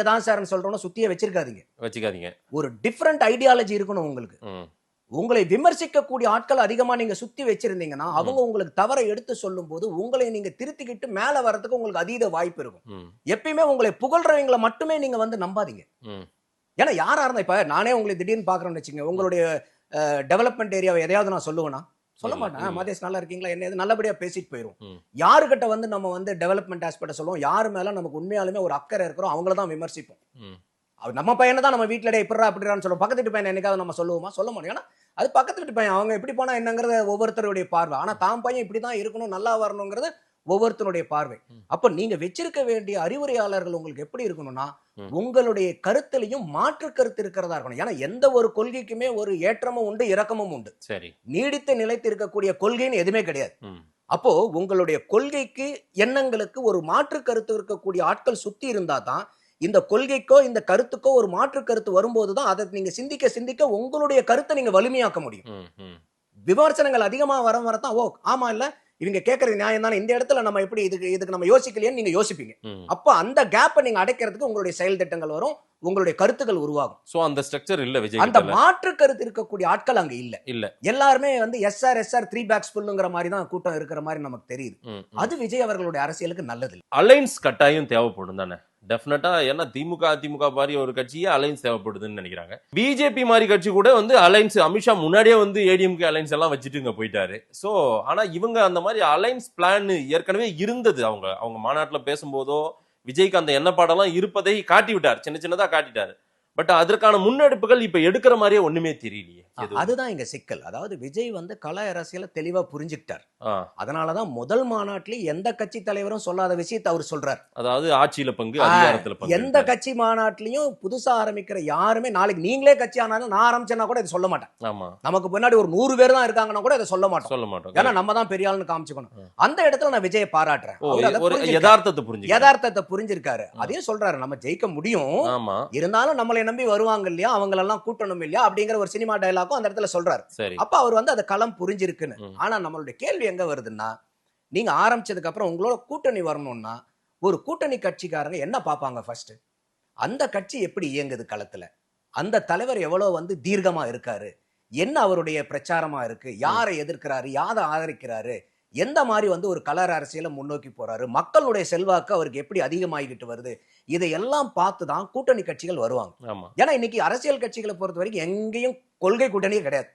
Speaker 4: தான் சார்னு சொல்றோம்னா சுத்தியே வச்சிருக்காதீங்க. ஒரு டிஃபரெண்ட் ஐடியாலஜி இருக்கணும் உங்களுக்கு. உங்களை விமர்சிக்கக்கூடிய ஆட்கள் அதிகமா நீங்க சுத்தி வச்சிருந்தீங்கன்னா அவங்க உங்களுக்கு தவறை எடுத்து சொல்லும் போது உங்களை நீங்க திருத்திக்கிட்டு மேல வர்றதுக்கு உங்களுக்கு அதீத வாய்ப்பு இருக்கும். எப்பயுமே உங்களை புகழ்றவங்களை மட்டுமே நீங்க வந்து நம்பாதீங்க. ஏன்னா யாரா இருந்தா, இப்ப நானே உங்களை திடீர்னு பாக்குறேன்னு வச்சுங்க, உங்களுடைய டெவலப்மெண்ட் ஏரியாவை எதையாவது நான் சொல்லுவேனா? சொல்ல மாட்டேன். மதேஷ் நல்லா இருக்கீங்களா, என்ன நல்லபடியா பேசிட்டு போயிரும். யாருக்கிட்ட வந்து நம்ம வந்து டெவலப்மெண்ட் ஆஸ்பெக்ட் சொல்லுவோம், யாரு மேல நமக்கு உண்மையாலுமே ஒரு அக்கறை இருக்கிறோம் அவங்கள தான் விமர்சிப்போம். நம்ம பையனை தான் நம்ம வீட்டுல இப்படா அப்படிறான்னு சொல்லுவோம். பக்கத்து வீட்டு பையன் என்னைக்காவது நம்ம சொல்லுவோமா? சொல்ல மாட்டோம். ஏன்னா அது பக்கத்து வீட்டு பையன், அவங்க எப்படி போனா என்னங்கிறது ஒவ்வொருத்தருடைய பார்வை. ஆனா தான் பையன் இப்படிதான் இருக்கணும், நல்லா வரணுங்கிறது ஒவ்வொருத்தருடைய பார்வை. அப்ப நீங்க வச்சிருக்க வேண்டிய அறிவுரையாளர்கள் உங்களுக்கு எப்படி இருக்கணும்னா, உங்களுடைய கருத்திலையும் மாற்று கருத்து இருக்கிறதா இருக்கணும். ஏன்னா எந்த ஒரு கொள்கைக்குமே ஒரு ஏற்றமும் உண்டு, இறக்கமும் உண்டு. சரி, நீடித்து நிலைத்து இருக்கக்கூடிய கொள்கைன்னு எதுவுமே கிடையாது. அப்போ உங்களுடைய கொள்கைக்கு எண்ணங்களுக்கு ஒரு மாற்று கருத்து இருக்கக்கூடிய ஆட்கள் சுத்தி இருந்தா தான் இந்த கொள்கைக்கோ இந்த கருத்துக்கோ ஒரு மாற்று கருத்து வரும்போதுதான் அதை நீங்க சிந்திக்க உங்களுடைய கருத்தை நீங்க வலிமையாக்க முடியும். விமர்சனங்கள் அதிகமா வரதான் ஓ ஆமா இல்ல இவங்க கேட்கறது நியாயம் தானே, இந்த இடத்துல நம்ம எப்படி இதுக்கு நம்ம யோசிக்கலையேன்னு நீங்க யோசிப்பீங்க. அப்ப அந்த கேப்பை நீங்க அடைக்கிறதுக்கு உங்களுடைய செயல் திட்டங்கள் வரும், உங்களுடைய கருத்துக்கள் உருவாகும். சோ அந்த ஸ்ட்ரக்சர் இல்ல விஜய், அந்த மாற்று கருத்து இருக்கக்கூடிய ஆட்கள் அங்க இல்ல. எல்லாருமே வந்து எஸ்ஆர் 3 பேக்ஸ் ஃபுல்லுங்கிற மாதிரி தான் கூட்டம் இருக்கிற மாதிரி நமக்கு தெரியுது. அது விஜய் அவர்களுடைய அரசியலுக்கு நல்லது. அலைன்ஸ் கட்டாயம் தேவைப்படும் தானே, டெஃபினட்டா. ஏன்னா திமுக மாதிரி ஒரு கட்சியே அலைன்ஸ் தேவைப்படுதுன்னு நினைக்கிறாங்க. பிஜேபி மாதிரி கட்சி கூட வந்து அலைன்ஸ், அமித்ஷா முன்னாடியே வந்து ஏடிஎம்கே அலைன்ஸ் எல்லாம் வச்சுட்டு இங்க போயிட்டாரு. சோ ஆனா இவங்க அந்த மாதிரி அலைன்ஸ் பிளான் ஏற்கனவே இருந்தது. அவங்க மாநாட்டுல பேசும்போதோ விஜய்க்கு அந்த எண்ணப்பாடெல்லாம் இருப்பதை காட்டி விட்டார், சின்னதா காட்டிட்டாரு. பட் அதற்கான முன்னெடுப்புகள் இப்ப எடுக்கிற மாதிரியே ஒண்ணுமே தெரியலையே. அதுதான் இங்க சிக்கல். அதாவது விஜய் வந்து கல அரசியல தெளிவா புரிஞ்சுக்கிட்டார். அதனாலதான் முதல் மாநாட்டில எந்த கட்சி தலைவரும் சொல்லாத விஷயத்தை அவர் சொல்றார். அதாவது ஆட்சியில பங்கு, அதிகாரத்துல பங்கு. எந்த கட்சி மாநாட்டிலையும் புதுசா ஆரம்பிக்கிற யாருமே நாளைக்கு நீங்களே கட்சி ஆனாலும் நான் ஆரம்பிச்சேன்னா கூட இதை சொல்ல மாட்டேன். ஆமா, நமக்கு முன்னாடி ஒரு 100 பேர் தான் இருக்காங்கன்னா கூட இதை சொல்ல மாட்டோம். ஏன்னா நம்ம தான் பெரிய ஆளுன்னு காமிச்சுக்கணும். அந்த இடத்துல நான் விஜயை பாராட்டுறேன். யதார்த்தத்தை புரிஞ்சிருக்காரு. அதையும் சொல்றாரு, நம்ம ஜெயிக்க முடியும், இருந்தாலும் நம்மளை நம்பி வருவாங்க இல்லையா, அவங்களெல்லாம் கூட்டணும் இல்லையா அப்படிங்கிற ஒரு சினிமா டயலாக் அந்த இடத்துல சொல்றாரு. அப்ப அவர் வந்து அந்த களம் புரிஞ்சிருக்குன்னு. ஆனா நம்மளுடைய கேள்வி எங்க வருதுன்னா, நீங்க ஆரம்பிச்சதுக்கு அப்புறம் உங்களோட கூட்டணி வரணும்னா ஒரு கூட்டணி கட்சிக்காரங்க என்ன பாப்பாங்க? ஃபர்ஸ்ட் அந்த கட்சி எப்படி இயங்குது களத்துல, அந்த தலைவர் எவ்வளவு வந்து தீர்க்கமா இருக்காரு, என்ன அவருடைய பிரச்சாரமா இருக்கு, யாரை எதிர்க்கிறாரு, யாரை ஆதரிக்கிறாரு, எந்த மாதிரி வந்து ஒரு கலர் அரசியலை முன்னோக்கி போறாரு, மக்களுடைய செல்வாக்கு அவருக்கு எப்படி அதிகமாகிட்டு வருது, இதையெல்லாம் பார்த்துதான் கூட்டணி கட்சிகள் வருவாங்க. ஏன்னா இன்னைக்கு அரசியல் கட்சிகளை பொறுத்த வரைக்கும் எங்கேயும் கொள்கை கூட்டணியே கிடையாது.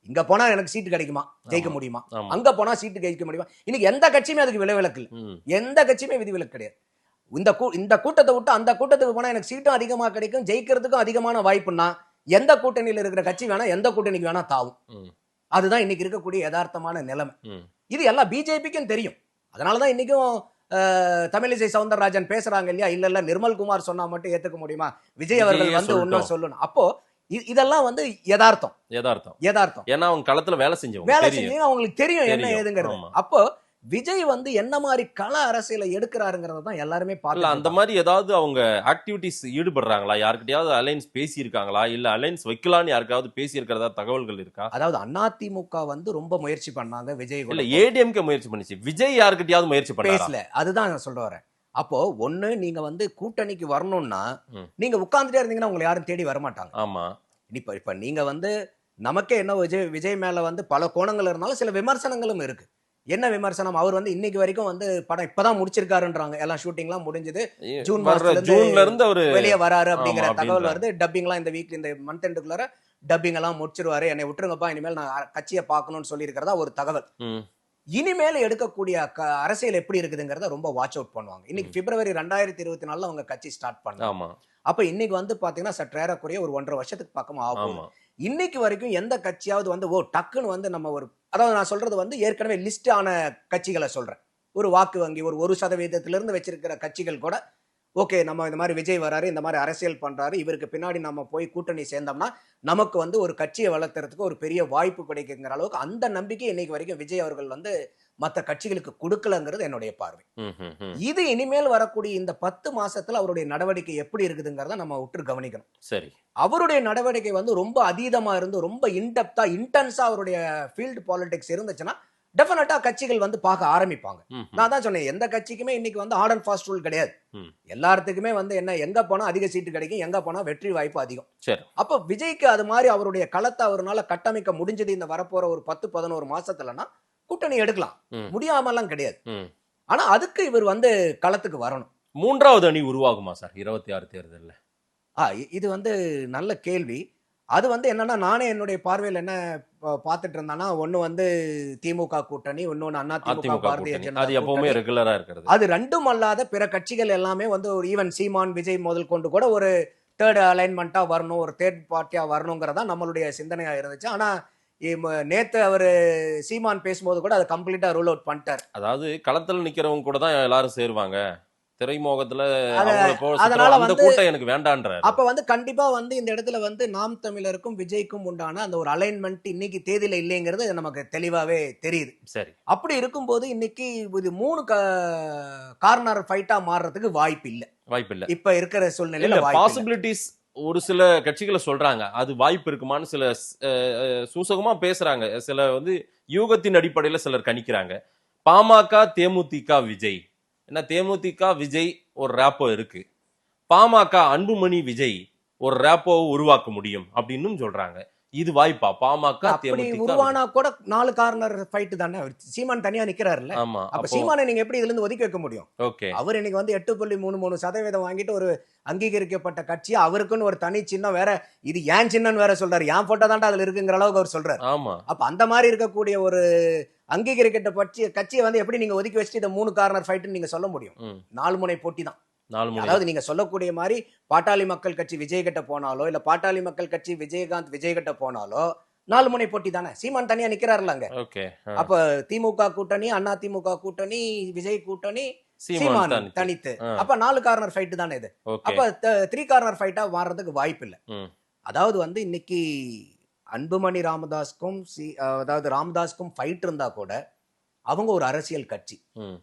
Speaker 4: இங்க போனா எனக்கு சீட்டு கிடைக்குமா, ஜெயிக்க முடியுமா, அங்க போனா சீட்டு ஜெயிக்க முடியுமா, இன்னைக்கு எந்த கட்சியுமே அதுக்கு விலக்கு இல்லை. எந்த கட்சியுமே விதிவிலக்கு கிடையாது. இந்த கூட்டத்தை விட்டு அந்த கூட்டத்துக்கு போனா எனக்கு சீட்டும் அதிகமா கிடைக்கும், ஜெயிக்கிறதுக்கும் அதிகமான வாய்ப்புன்னா எந்த கூட்டணியில இருக்கிற கட்சி வேணா எந்த கூட்டணிக்கு வேணா தாவும். அதுதான் இன்னைக்கு இருக்கக்கூடிய யதார்த்தமான நிலைமை. இது எல்லாம் பிஜேபிக்கும் தெரியும். அதனாலதான் இன்னைக்கும் தமிழிசை சவுந்தரராஜன் பேசுறாங்க இல்லையா, இல்ல நிர்மல் குமார் சொன்னா மட்டும் ஏத்துக்க முடியுமா, விஜய் அவர்கள் வந்து ஒன்னும் சொல்லணும். அப்போ இதெல்லாம் வந்து யதார்த்தம். ஏன்னா அவங்க களத்துல வேலை செஞ்சவங்க அவங்களுக்கு தெரியும் என்ன ஏதுங்கிறது. அப்போ விஜய் வந்து என்ன மாதிரி கள அரசியலை எடுக்கிறாருங்கிறத தான் எல்லாருமே
Speaker 3: இல்ல
Speaker 4: பார்த்து
Speaker 3: அந்த மாதிரி ஏதாவது அவங்க ஆக்டிவிட்டிஸ் ஈடுபடுறாங்களா? யாருக்கிட்டயாவது அலைன்ஸ் பேசி இருக்காங்களா? இல்ல அலைன்ஸ் வைக்கலாம்னு யாருக்காவது பேசி இருக்கிறதா தகவல்கள் இருக்கா?
Speaker 4: அதாவது அதிமுக வந்து ரொம்ப முயற்சி பண்ணாங்க விஜய்
Speaker 3: இல்ல
Speaker 4: கூட
Speaker 3: ஏடிஎம்கே முயற்சி பண்ணிச்சு. விஜய் யாருக்கிட்டயாவது முயற்சி பண்ணாரா?
Speaker 4: பேசல. அதுதான் நான் சொல்ல வரேன். அப்போ ஒண்ணு நீங்க வந்து கூட்டணிக்கு வரணும்னா
Speaker 3: ம்.
Speaker 4: நீங்க உட்கார்ந்துட்டே இருந்தீங்கன்னா உங்களை யாரும் தேடி வரமாட்டாங்க.
Speaker 3: ஆமா.
Speaker 4: இப்ப நீங்க வந்து நமக்கே என்ன விஜய் மேல வந்து பல கோணங்கள் இருந்தாலும் சில விமர்சனங்களும் இருக்கு. என்ன விமர்சனம்? அவர் வந்து இன்னைக்கு வரைக்கும் வந்து படம் இப்பதான் முடிச்சிருக்காருன்றாங்க. எல்லாம் ஷூட்டிங்லாம் முடிஞ்சது. ஜூன் மாசத்துல
Speaker 3: ஜூன்ல இருந்து அவரு
Speaker 4: வெளியே வராரு அப்படிங்கிற
Speaker 3: ஆமா,
Speaker 4: தகவல்
Speaker 3: அப்படின்றாங்க.
Speaker 4: வருது. டப்பிங்லாம் இந்த வீக் இந்த மந்த் எண்டுக்குள்ளார டப்பிங் எல்லாம் முடிச்சிருவாரு. என்னை விட்டுருங்கப்பா, இனிமேல் நான் கட்சியை பார்க்கணும்னு சொல்லி இருக்கிறதா ஒரு தகவல்.
Speaker 3: ம்.
Speaker 4: இனிமேல் எடுக்கக்கூடிய அரசியல் எப்படி இருக்குதுங்கிறத ரொம்ப வாட்ச் அவுட் பண்ணுவாங்க. இன்னைக்கு பிப்ரவரி 2024 அவங்க கட்சி ஸ்டார்ட் பண்ணாங்க.
Speaker 3: ஆமா.
Speaker 4: அப்ப இன்னைக்கு வந்து பாத்தீங்கன்னா சற்றேறக்குறைய ஒரு 1.5 வருஷத்துக்கு பக்கம் ஆகும்.
Speaker 3: ஆமா.
Speaker 4: இன்னைக்கு வரைக்கும் எந்த கட்சியாவது வந்து டக்குன்னு வந்து நம்ம ஒரு, அதாவது நான் சொல்றது வந்து ஏற்கனவே லிஸ்ட் ஆன கட்சிகளை சொல்றேன். ஒரு வாக்கு வங்கி ஒரு 1% வச்சிருக்கிற கட்சிகள் கூட ஓகே நம்ம இந்த மாதிரி விஜய் வராரு, இந்த மாதிரி அரசியல் பண்றாரு, இவருக்கு பின்னாடி நம்ம போய் கூட்டணி சேர்ந்தோம்னா நமக்கு வந்து ஒரு கட்சியை வளர்த்துறதுக்கு ஒரு பெரிய வாய்ப்பு கிடைக்குங்கிற அளவுக்கு அந்த நம்பிக்கை இன்னைக்கு வரைக்கும் விஜய் அவர்கள் வந்து மற்ற கட்சிகளுக்கு கொடுக்கலங்கிறது என்னுடைய பார்வை.
Speaker 3: ம், ம், ம்.
Speaker 4: இது இனிமேல் வரக்கூடிய இந்த 10 மாசத்துல அவருடைய நடவடிக்கை எப்படி இருக்குதுங்கிறத நம்ம உற்று கவனிக்கணும்.
Speaker 3: சரி.
Speaker 4: அவருடைய நடவடிக்கை வந்து ரொம்ப அதீதமா இருந்து ரொம்ப இன்டெப்தா இன்டென்ஸா அவருடைய ஃபீல்டு பாலிடிக்ஸ் இருந்துச்சுன்னா டெஃபினட்டா கட்சிகள் வந்து பார்க்க ஆரம்பிப்பாங்க.
Speaker 3: ம், ம்.
Speaker 4: நான் தான் சொன்னேன், எந்த கட்சிக்குமே இன்னைக்கு வந்து ஹார்ட் அண்ட் ஃபாஸ்ட் ரூல் கிடையாது.
Speaker 3: ம்.
Speaker 4: எல்லாத்துக்குமே வந்து என்ன, எங்க போனா அதிக சீட்டு கிடைக்கும், எங்க போனா வெற்றி வாய்ப்பு அதிகம்.
Speaker 3: சரி.
Speaker 4: அப்ப விஜய்க்கு அது மாதிரி அவருடைய களத்தை அவரால கட்டமைக்க முடிஞ்சது இந்த வரப்போற ஒரு 10-11 மாசத்துலன்னா கூட்டணி எடுக்கலாம்.
Speaker 3: ம்.
Speaker 4: முடியாமலாம் கிடையாது.
Speaker 3: ம்.
Speaker 4: ஆனா அதுக்கு இவர் வந்து களத்துக்கு வரணும்.
Speaker 3: மூன்றாவது அணி உருவாகுமா சார் 26 தேர்தல்ல?
Speaker 4: இது வந்து நல்ல கேள்வி. அது வந்து என்னன்னா, நானே என்னுடைய பார்வையில் என்ன பார்த்துட்டு இருந்தேன்னா, ஒண்ணு வந்து திமுக கூட்டணி, இன்னொன்னு அதிமுக
Speaker 3: அதிமுக
Speaker 4: பாரதிய
Speaker 3: கூட்டணி.
Speaker 4: ஜனதா
Speaker 3: அது எப்பவுமே
Speaker 4: கூட்டணி.
Speaker 3: ரெகுலரா இருக்கிறது.
Speaker 4: அது ரெண்டும் அல்லாத பிற கட்சிகள் எல்லாமே வந்து ஒரு ஈவன் சீமான் விஜய் முதல் கொண்டு கூட ஒரு தேர்ட் அலைன்மெண்டா வரணும், ஒரு தேர்ட் பார்ட்டியா வரணுங்கிறதா நம்மளுடைய சிந்தனையா இருந்துச்சு. ஆனா நேத்து அவரு சீமான் பேசும்போது கூட அதை கம்ப்ளீட்டா ரூல் அவுட் பண்ணிட்டார்.
Speaker 3: அதாவது களத்துல நிக்கிறவங்க கூட தான் எல்லாரும் சேருவாங்க. திரைமோகத்துல
Speaker 4: அத-
Speaker 3: அவங்கள
Speaker 4: அதனால
Speaker 3: அந்த
Speaker 4: வந்து-
Speaker 3: கூட்டம் எனக்கு வேண்டான்றாரு.
Speaker 4: அப்ப வந்து கண்டிப்பா வந்து இந்த இடத்துல வந்து நாம் தமிழருக்கும் விஜய்க்கும் உண்டான அந்த ஒரு அலைன்மெண்ட் இன்னைக்கு தேதியில இல்லைங்கிறது நமக்கு தெளிவாவே தெரியுது.
Speaker 3: சரி.
Speaker 4: அப்படி இருக்கும்போது இன்னைக்கு இது 3 கார்னர் ஃபைட்டா மாறுறதுக்கு வாய்ப்பு இல்ல.
Speaker 3: வாய்ப்பில்ல.
Speaker 4: இப்ப இருக்கிற சூழ்நிலையில
Speaker 3: இல்ல
Speaker 4: வாய்ப்பு இல்ல.
Speaker 3: பாசிபிலிட்டிஸ் ஒரு சில கட்சிகளை சொல்றாங்க. அது வாய்ப்பு இருக்குமான்னு சில சூசகமா பேசுறாங்க. சில வந்து யூகத்தின் அடிப்படையில சிலர் கணிக்கிறாங்க. பாமக, தேமுதிக, விஜய். ஏன்னா தேமுதிக விஜய் ஒரு ரேப்போ இருக்கு. பாமக அன்புமணி விஜய் ஒரு ரேப்போ உருவாக்க முடியும் அப்படின்னு சொல்றாங்க. இது வாய்ப்பா? பாமக
Speaker 4: அப்படி
Speaker 3: தேமுதிக
Speaker 4: உருவானா கூட 4 கார்னர் ஃபைட் தானே. சீமான் தனியா நிக்கிறாருல்ல.
Speaker 3: ஆமா.
Speaker 4: அப்ப சீமானை நீங்க எப்படி இதுல இருந்து ஒதுக்கி வைக்க முடியும்?
Speaker 3: ஓகே.
Speaker 4: அவர் இன்னைக்கு வந்து 8.33% வாங்கிட்டு ஒரு அங்கீகரிக்கப்பட்ட கட்சி, அவருக்குன்னு ஒரு தனி சின்னம் வேற, இது ஏன் சின்னம்னு வேற சொல்றாரு. ஏன் போட்டோ தான்டா அதுல இருக்குங்கிற அளவுக்கு அவர் சொல்றாரு.
Speaker 3: ஆமா.
Speaker 4: அப்ப அந்த மாதிரி இருக்கக்கூடிய ஒரு அங்கீகரிக்கப்பட்ட கட்சியை வந்து எப்படி நீங்க ஒதுக்கி வச்சுட்டு இந்த 3 கார்னர் ஃபைட் நீங்க சொல்ல முடியும்?
Speaker 3: ம்.
Speaker 4: 4 முனை போட்டி தான்.
Speaker 3: 4 முறை.
Speaker 4: அதாவது நீங்க சொல்லக்கூடிய மாதிரி பாட்டாளி மக்கள் கட்சி விஜய் கிட்ட போனாலோ, இல்ல பாட்டாளி மக்கள் கட்சி விஜயகாந்த் விஜய் கிட்ட போனாலோ 4 முனை போட்டி தானே. சீமான் தனியா நிக்கிறாருலங்க.
Speaker 3: ஓகே.
Speaker 4: அப்ப திமுக கூட்டணி, அதிமுக கூட்டணி, விஜய் கூட்டணி,
Speaker 3: சீமான்
Speaker 4: சீமான்
Speaker 3: தனித்து.
Speaker 4: தனித்து.
Speaker 3: ஆ.
Speaker 4: அப்ப 4 கார்னர் ஃபைட் தானே இது.
Speaker 3: ஓகே.
Speaker 4: அப்ப 3 கார்னர் ஃபைட்டா மாறதுக்கு வாய்ப்பு இல்ல.
Speaker 3: ம்.
Speaker 4: அதாவது வந்து இன்னைக்கு அன்புமணி ராமதாஸ்க்கும் அதாவது ராமதாஸ்க்கும் ஃபைட் இருந்தா கூட அவங்க ஒரு அரசியல் கட்சி.
Speaker 3: ம்.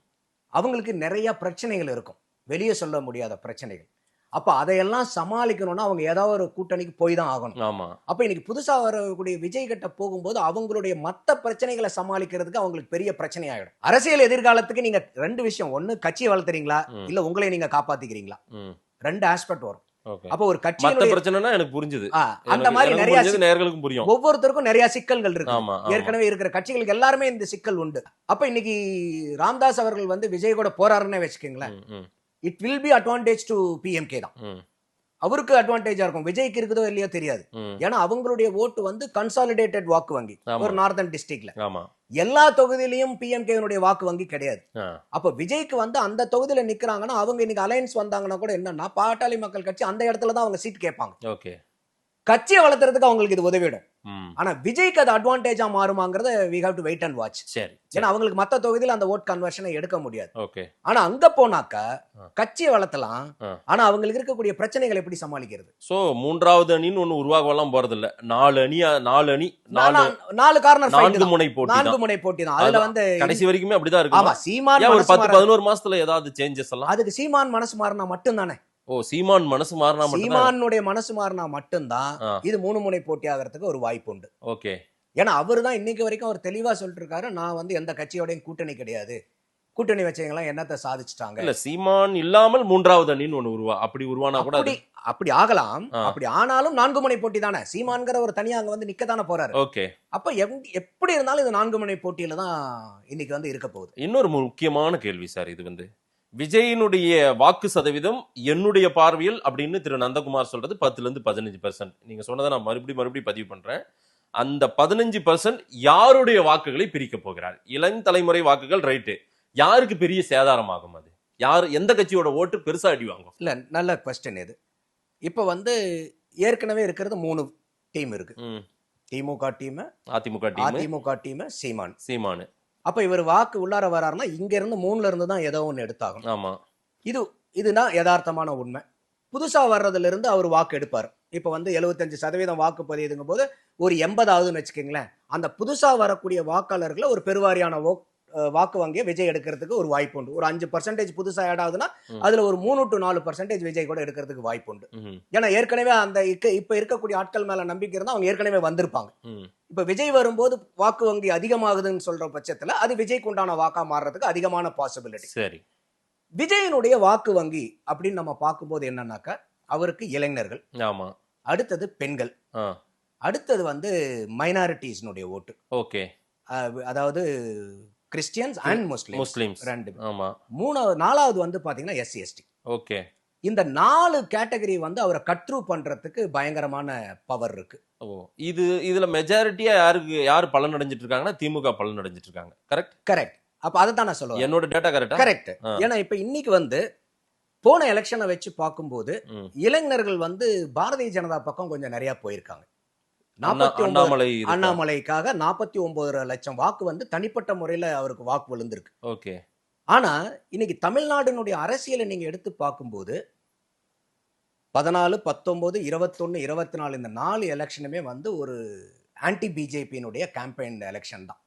Speaker 4: அவங்களுக்கு நிறைய பிரச்சனைகள் இருக்கும், வெளியே சொல்ல முடியாத பிரச்சனைகள். அப்ப அதையெல்லாம் சமாளிக்கணும்னா அவங்க ஏதாவது ஒரு கூட்டணிக்கு போய் தான் ஆகணும்.
Speaker 3: ஆமா.
Speaker 4: அப்ப இன்னைக்கு புதுசா வரக்கூடிய விஜய் கிட்ட போகும்போது அவங்களுடைய மத்த பிரச்சனைகளை சமாளிக்கிறதுக்கு அவங்களுக்கு பெரிய பிரச்சனை ஆயிடும். அரசியல் எதிர்காலத்துக்கு நீங்க 2 விஷயம், ஒண்ணு கட்சியை வளர்த்துறீங்களா,
Speaker 3: ம்.
Speaker 4: இல்ல உங்களை நீங்க காப்பாத்திக்கிறீங்களா.
Speaker 3: ம்.
Speaker 4: 2 ஆஸ்பெக்ட் வரும்.
Speaker 3: ஓகே.
Speaker 4: அப்ப ஒரு
Speaker 3: மத்த
Speaker 4: கட்சியினுடைய
Speaker 3: பிரச்சனைனா எனக்கு புரிஞ்சுது.
Speaker 4: அந்த மாதிரி நிறைய
Speaker 3: நேயர்களுக்கும் புரியும்.
Speaker 4: ஒவ்வொருத்தருக்கும் நிறைய சிக்கல்கள் இருக்கு.
Speaker 3: ஆமா.
Speaker 4: ஏற்கனவே இருக்கிற கட்சிகளுக்கு எல்லாருமே இந்த சிக்கல் உண்டு. அப்ப இன்னைக்கு ராம்தாஸ் அவர்கள் வந்து விஜய் கூட போறாருன்னு வச்சுக்கோங்களேன்,
Speaker 3: ம். ம்.
Speaker 4: It will be advantage to PMK தான்.
Speaker 3: ம்.
Speaker 4: அவருக்கு அட்வான்டேஜா இருக்கும். விஜய்க்கு இருக்குதோ இல்லையோ தெரியாது.
Speaker 3: ம்.
Speaker 4: ஏன்னா அவங்களுடைய ஓட்டு வந்து கன்சாலிடேட்டட் வாக்கு வங்கி.
Speaker 3: ஆமா.
Speaker 4: ஒரு நார்தன் டிஸ்ட்ரிக்ட்ல
Speaker 3: ஆமா.
Speaker 4: எல்லா தொகுதியிலையும் பிஎம்கேனுடைய வாக்கு வங்கி கிடையாது.
Speaker 3: ஆ.
Speaker 4: அப்ப விஜய்க்கு வந்து அந்த தொகுதியில நிக்கிறாங்கன்னா அவங்க இன்னைக்கு அலையன்ஸ் வந்தாங்கன்னா கூட என்னன்னா பாட்டாளி மக்கள் கட்சி அந்த இடத்துல தான் அவங்க சீட் கேட்பாங்க.
Speaker 3: ஓகே.
Speaker 4: கட்சியை வளர்த்துறதுக்கு அவங்களுக்கு இது உதவிடும்.
Speaker 3: ம்.
Speaker 4: ஆனா விஜய்க்கு அது அட்வான்டேஜா மாறுமாங்கிறத we have to wait and watch.
Speaker 3: சரி
Speaker 4: ஏன்னா அவங்களுக்கு மத்த தொகுதியில அந்த ஓட் கன்வர்ஷனை எடுக்க முடியாது.
Speaker 3: ஓகே.
Speaker 4: ஆனா அங்க போனாக்க
Speaker 3: ஆ.
Speaker 4: கட்சியை வளர்த்தலாம்.
Speaker 3: ஆ.
Speaker 4: ஆனா அவங்களுக்கு இருக்கக்கூடிய பிரச்சனைகளை எப்படி சமாளிக்கிறது?
Speaker 3: சோ மூன்றாவது அணின்னு ஒண்ணு உருவாகலாம் போறது இல்ல. 4 அணி
Speaker 4: 4 கார்னர் ஃபைட்
Speaker 3: 4 முனை போட்டி
Speaker 4: 4
Speaker 3: தான்.
Speaker 4: முனை போட்டி தான். அதுல வந்து
Speaker 3: கடைசி வரைக்குமே அப்படிதான் இருக்கு.
Speaker 4: ஆமா சீமான்
Speaker 3: ஒரு
Speaker 4: மனசு
Speaker 3: 10
Speaker 4: மாற-
Speaker 3: 11 மாசத்துல ஏதாவது சேஞ்சஸ் எல்லாம்?
Speaker 4: அதுக்கு சீமான் மனசு மாறினா மட்டும்தானே.
Speaker 3: ஓ சீமான் மனசு மாறினா மட்டும் தான்.
Speaker 4: சீமானுடைய மனசு மாறினா மட்டும்தான்
Speaker 3: ஆ.
Speaker 4: இது 3 முனை போட்டி ஆகிறதுக்கு ஒரு வாய்ப்பு உண்டு.
Speaker 3: ஓகே.
Speaker 4: ஏன்னா அவர்தான் இன்னைக்கு வரைக்கும் அவர் தெளிவா சொல்லிட்டு இருக்காரு, நான் வந்து எந்த கட்சியோடையும் கூட்டணி கிடையாது, கூட்டணி வச்சவங்களாம் என்னத்தை சாதிச்சுட்டாங்க.
Speaker 3: இல்ல சீமான் இல்லாமல் மூன்றாவது அணின்னு ஒண்ணு அப்படி உருவானா கூட
Speaker 4: அப்படி அப்படி ஆகலாம். அப்படி ஆனாலும் 4 முனை போட்டி தானே. சீமான்கிற ஒரு தனியா அங்க வந்து நிக்கத்தானே போறாரு.
Speaker 3: ஓகே.
Speaker 4: அப்ப எப்படி இருந்தாலும் இது 4 முனை போட்டியில தான் இன்னைக்கு வந்து இருக்க போகுது.
Speaker 3: இன்னொரு முக்கியமான கேள்வி சார், இது வந்து விஜயினுடைய வாக்கு சதவீதம் என்னுடைய பார்வையில் அப்படின்னு திரு நந்தகுமார் சொல்றது 10-15%. நீங்க சொன்னதை நான் மறுபடியும் பதிவு பண்றேன். அந்த 15% யாருடைய வாக்குகளை பிரிக்க போகிறார்? இளம் தலைமுறை வாக்குகள் ரைட்டு. யாருக்கு பெரிய சேதாரம் ஆகும்? அது யாரு, எந்த கட்சியோட ஓட்டு பெருசா அடி வாங்கும்?
Speaker 4: இல்ல நல்ல கொஸ்டின் இது. இப்ப வந்து ஏற்கனவே இருக்கிறது 3 டீம் இருக்கு. திமுக டீம், அதிமுக டீம்,
Speaker 3: சீமானு.
Speaker 4: அப்ப இவர் வாக்கு உள்ளார வராருன்னா இங்க இருந்து 3ல இருந்து தான் ஏதோ ஒண்ணு எடுத்தாகணும்.
Speaker 3: ஆமா.
Speaker 4: இதுதான் யதார்த்தமான உண்மை. புதுசா வர்றதுல இருந்து அவர் வாக்கு எடுப்பார். இப்ப வந்து 75% வாக்கு பதியுதுங்கும் போது ஒரு 80 ஆகுதுன்னு வச்சுக்கோங்களேன். அந்த புதுசா வரக்கூடிய வாக்காளர்களை ஒரு பெருவாரியான வாக்கு வங்கியை விஜய் எடுக்கிறதுக்கு ஒரு வாய்ப்பு உண்டு. ஒரு 5% புதுசா ஆட் ஆகுதுன்னா அதுல ஒரு 3 to 4% விஜய் கூட எடுக்கிறதுக்கு வாய்ப்பு உண்டு. ஏன்னா ஏற்கனவே அந்த இப்ப இருக்கக்கூடிய ஆட்கள் மேல நம்பிக்கை இருந்தா அவங்க ஏற்கனவே வந்திருப்பாங்க. இப்ப விஜய் வரும்போது வாக்கு வங்கி அதிகமாகுதுன்னு சொல்ற பட்சத்துல அது விஜய்க்கு உண்டான வாக்கா மாறுறதுக்கு அதிகமான பாசிபிலிட்டி.
Speaker 3: சரி.
Speaker 4: விஜயனுடைய வாக்கு வங்கி அப்படின்னு நம்ம பார்க்கும்போது என்னன்னாக்கா அவருக்கு இளைஞர்கள்,
Speaker 3: ஆமா,
Speaker 4: அடுத்தது பெண்கள், அடுத்தது வந்து மைனாரிட்டிஸ்னுடைய ஓட்டு.
Speaker 3: ஓகே.
Speaker 4: அதாவது கிறிஸ்டியன்ஸ் அண்ட் முஸ்லிம்ஸ் ரெண்டு.
Speaker 3: ஆமா.
Speaker 4: நாலாவது வந்து பாத்தீங்கன்னா எஸ்சி எஸ்டி.
Speaker 3: ஓகே.
Speaker 4: இந்த 4 கேட்டகரி வந்து அவரை கட்ரூ பண்றதுக்கு பயங்கரமான பவர் இருக்கு.
Speaker 3: ஓ இதுல மெஜாரிட்டியா யாரு பலன் அடைஞ்சிட்டு இருக்காங்கன்னா திமுக பலன் அடைஞ்சிட்டு இருக்காங்க. கரெக்ட்.
Speaker 4: அப்ப அதை தான் நான் சொல்லுவேன்.
Speaker 3: என்னோட டேட்டா கரெக்டா?
Speaker 4: கரெக்ட். ஏன்னா இப்ப இன்னைக்கு வந்து போன எலெக்ஷனை வச்சு பார்க்கும்போது இளைஞர்கள் வந்து பாரதிய ஜனதா பக்கம் கொஞ்சம் நிறைய போயிருக்காங்க. அண்ணாமலைக்காக 49 லட்சம் வாக்கு வந்து தனிப்பட்ட முறையில அவருக்கு வாக்கு விழுந்திருக்கு.
Speaker 3: ஓகே.
Speaker 4: ஆனா இன்னைக்கு தமிழ்நாட்டினுடைய அரசியலை நீங்க எடுத்து பார்க்கும்போது 14, 19, 21, 24 இந்த 4 எலெக்ஷனுமே வந்து ஒரு ஆன்டி பிஜேபியினுடைய கேம்பெயின் எலெக்ஷன் தான்.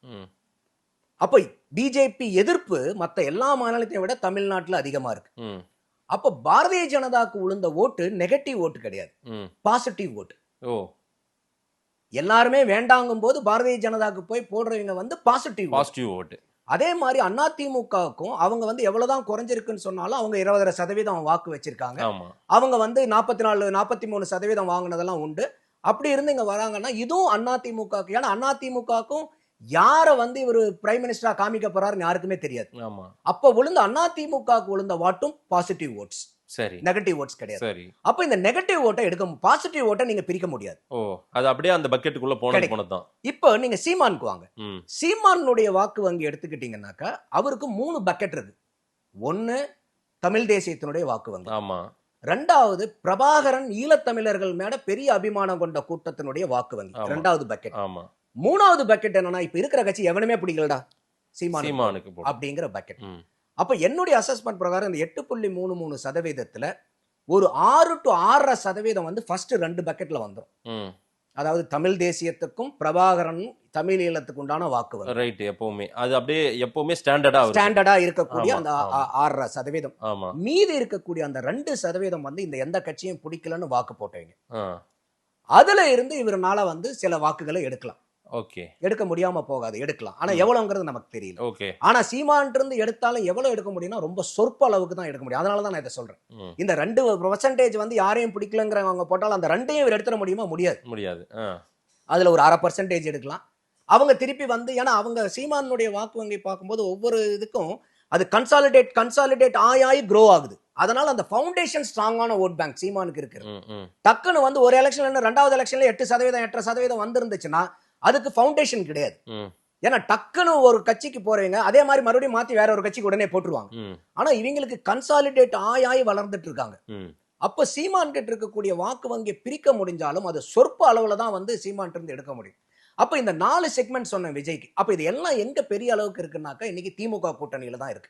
Speaker 4: அப்ப பிஜேபி எதிர்ப்பு மத்த எல்லா மாநிலத்தையும் விட தமிழ்நாட்டுல அதிகமா இருக்கு. அப்ப பாரதிய ஜனதாக்கு விழுந்த ஓட்டு நெகட்டிவ் ஓட்டு கிடையாது, பாசிட்டிவ் ஓட்டு. எல்லாருமே வேண்டாங்கும் போது பாரதிய ஜனதாக்கு போய் போடுறவங்க வந்து பாசிட்டிவ் ஓட்டு. அதே மாதிரி அதிமுகவுக்கும் அவங்க வந்து எவ்வளவுதான் குறைஞ்சிருக்குன்னு சொன்னாலும் அவங்க 20% வாக்கு வச்சிருக்காங்க. அவங்க வந்து 44, 43% வாங்கினதெல்லாம் உண்டு. அப்படி இருந்து இங்க வராங்கன்னா இதுவும் அதிமுக. ஏன்னா அதிமுகவுக்கும் யார வந்து இவர் பிரைம் மினிஸ்டரா காமிக்க போறாருன்னு யாருக்குமே தெரியாது. அப்ப விழுந்த அதிமுகவுக்கு விழுந்த வாட்டும் பாசிட்டிவ் ஓட்ஸ்,
Speaker 3: சரி,
Speaker 4: நெகட்டிவ் ஓட்ஸ் கிடையாது.
Speaker 3: சரி.
Speaker 4: அப்ப இந்த நெகட்டிவ் ஓட்டை எடுக்க, பாசிட்டிவ் ஓட்டை நீங்க பிரிக்க முடியாது.
Speaker 3: அது அப்படியே அந்த பக்கெட்டுக்குள்ள போனதுதான்.
Speaker 4: இப்போ நீங்க சீமானுக்கு வாங்க. சீமானுடைய வாக்கு வங்கி எடுத்துக்கிட்டீங்கன்னாக்கா அவருக்கு 3 பக்கெட் இருக்கு. ஒன்னு தமிழ் தேசியத்தினுடைய வாக்கு வங்கி,
Speaker 3: ஆமா.
Speaker 4: ரெண்டாவது பிரபாகரன் ஈழத்தமிழர்கள் மேல பெரிய அபிமானம் கொண்ட கூட்டத்தினுடைய வாக்கு வங்கி, ரெண்டாவது பக்கெட்.
Speaker 3: ஆமா.
Speaker 4: மூணாவது பக்கெட் என்னன்னா இப்ப இருக்கிற கட்சி எவனுமே பிடிக்கலடா சீமானுக்கு அப்படிங்கிற பக்கெட். அப்ப என்னுடைய அசஸ்மெண்ட் பிரகாரம் இந்த 8.33% ஒரு 6 to 6.5% வந்து ஃபர்ஸ்ட் 2 பக்கெட்ல வந்துரும். அதாவது தமிழ் தேசியத்துக்கும் பிரபாகரன் தமிழ் ஈழத்துக்கு உண்டான வாக்கு வங்கி.
Speaker 3: ரைட். எப்பவுமே அது அப்படியே எப்பவுமே ஸ்டாண்டர்டா
Speaker 4: இருக்கக்கூடிய அந்த 6.5%. மீதி இருக்கக்கூடிய அந்த 2% வந்து இந்த எந்த கட்சியும் பிடிக்கலன்னு வாக்கு போட்டவங்க. அதுல இருந்து இவரால வந்து சில வாக்குகளை எடுக்கலாம். எடுக்க முடியாம போகாது, எடுக்கலாம். ஆனா எவ்வளவுங்கிறது நமக்கு தெரியல. ஆனா சீமான் இருந்து எடுத்தாலும் எவ்வளவு எடுக்க முடியும்னா ரொம்ப சொற்ப அளவுக்கு தான் எடுக்க முடியும். அதனாலதான் நான் இதை சொல்றேன். இந்த 2% வந்து யாரையும் பிடிக்கலங்கிறவங்க போட்டாலும் அந்த 2ஐயும் இவர் எடுத்துட முடியுமா? முடியாது. அதுல ஒரு 0.5% எடுக்கலாம். அவங்க திருப்பி வந்து, ஏன்னா அவங்க சீமானுடைய வாக்கு வங்கி பார்க்கும்போது ஒவ்வொரு இதுக்கும் அது கன்சாலிடேட் ஆகி க்ரோ ஆகுது. அதனால அந்த ஃபவுண்டேஷன் ஸ்ட்ராங்கான ஓட் பேங்க் சீமானுக்கு இருக்கு. டக்குன்னு வந்து ஒரு எலெக்ஷன்ல 2வது எலெக்ஷன்ல 8%, 8.5% வந்திருந்துச்சுன்னா அதுக்கு ஃபவுண்டேஷன் கிடையாது. ஏன்னா டக்குன்னு ஒரு கட்சிக்கு போறவங்க அதே மாதிரி மறுபடியும் மாத்தி வேற ஒரு கட்சிக்கு உடனே போட்டுருவாங்க. ஆனா இவங்களுக்கு கன்சாலிடேட் ஆகி வளர்ந்துட்டு இருக்காங்க. அப்ப சீமான் கிட்ட இருக்கக்கூடிய வாக்கு வங்கியை பிரிக்க முடிஞ்சாலும் அது சொற்ப அளவுல தான் வந்து சீமான் இருந்து எடுக்க முடியும். அப்ப இந்த 4 செக்மெண்ட் சொன்ன விஜய்க்கு, அப்ப இது எல்லாம் எங்க பெரிய அளவுக்கு இருக்குன்னாக்கா இன்னைக்கு திமுக கூட்டணியில தான் இருக்கு.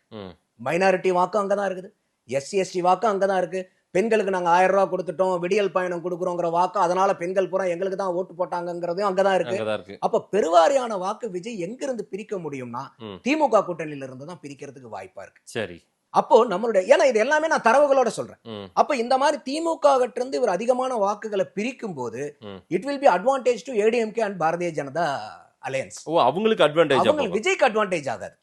Speaker 4: மைனாரிட்டி வாக்கு அங்கதான் இருக்குது, எஸ்சி எஸ்டி வாக்கு அங்கதான் இருக்கு, பெண்களுக்கு நாங்க 1000 ரூபாய் கொடுத்துட்டோம், விடியல் பயணம் கொடுக்குறோங்கிற வாக்கு, அதனால பெண்கள் பூரா எங்களுக்கு தான் ஓட்டு போட்டாங்கிறதும் அங்கதான் இருக்கு. அப்ப பெருவாரியான வாக்கு விஜய் எங்க இருந்து பிரிக்க முடியும்னா திமுக கூட்டணியில இருந்து தான் பிரிக்கிறதுக்கு வாய்ப்பா இருக்கு.
Speaker 3: சரி,
Speaker 4: அப்போ நம்மளுடைய, ஏன்னா இது எல்லாமே நான் தரவுகளோட சொல்றேன். அப்ப இந்த மாதிரி திமுக கிட்ட இருந்து இவர் அதிகமான வாக்குகளை பிரிக்கும் போது it will be advantage to ADMK and Bharatiya Janata alliance.
Speaker 3: Oh, அவங்களுக்கு அட்வான்டேஜ்,
Speaker 4: அவங்களுக்கு விஜய்க்கு அட்வான்டேஜ் ஆகாது.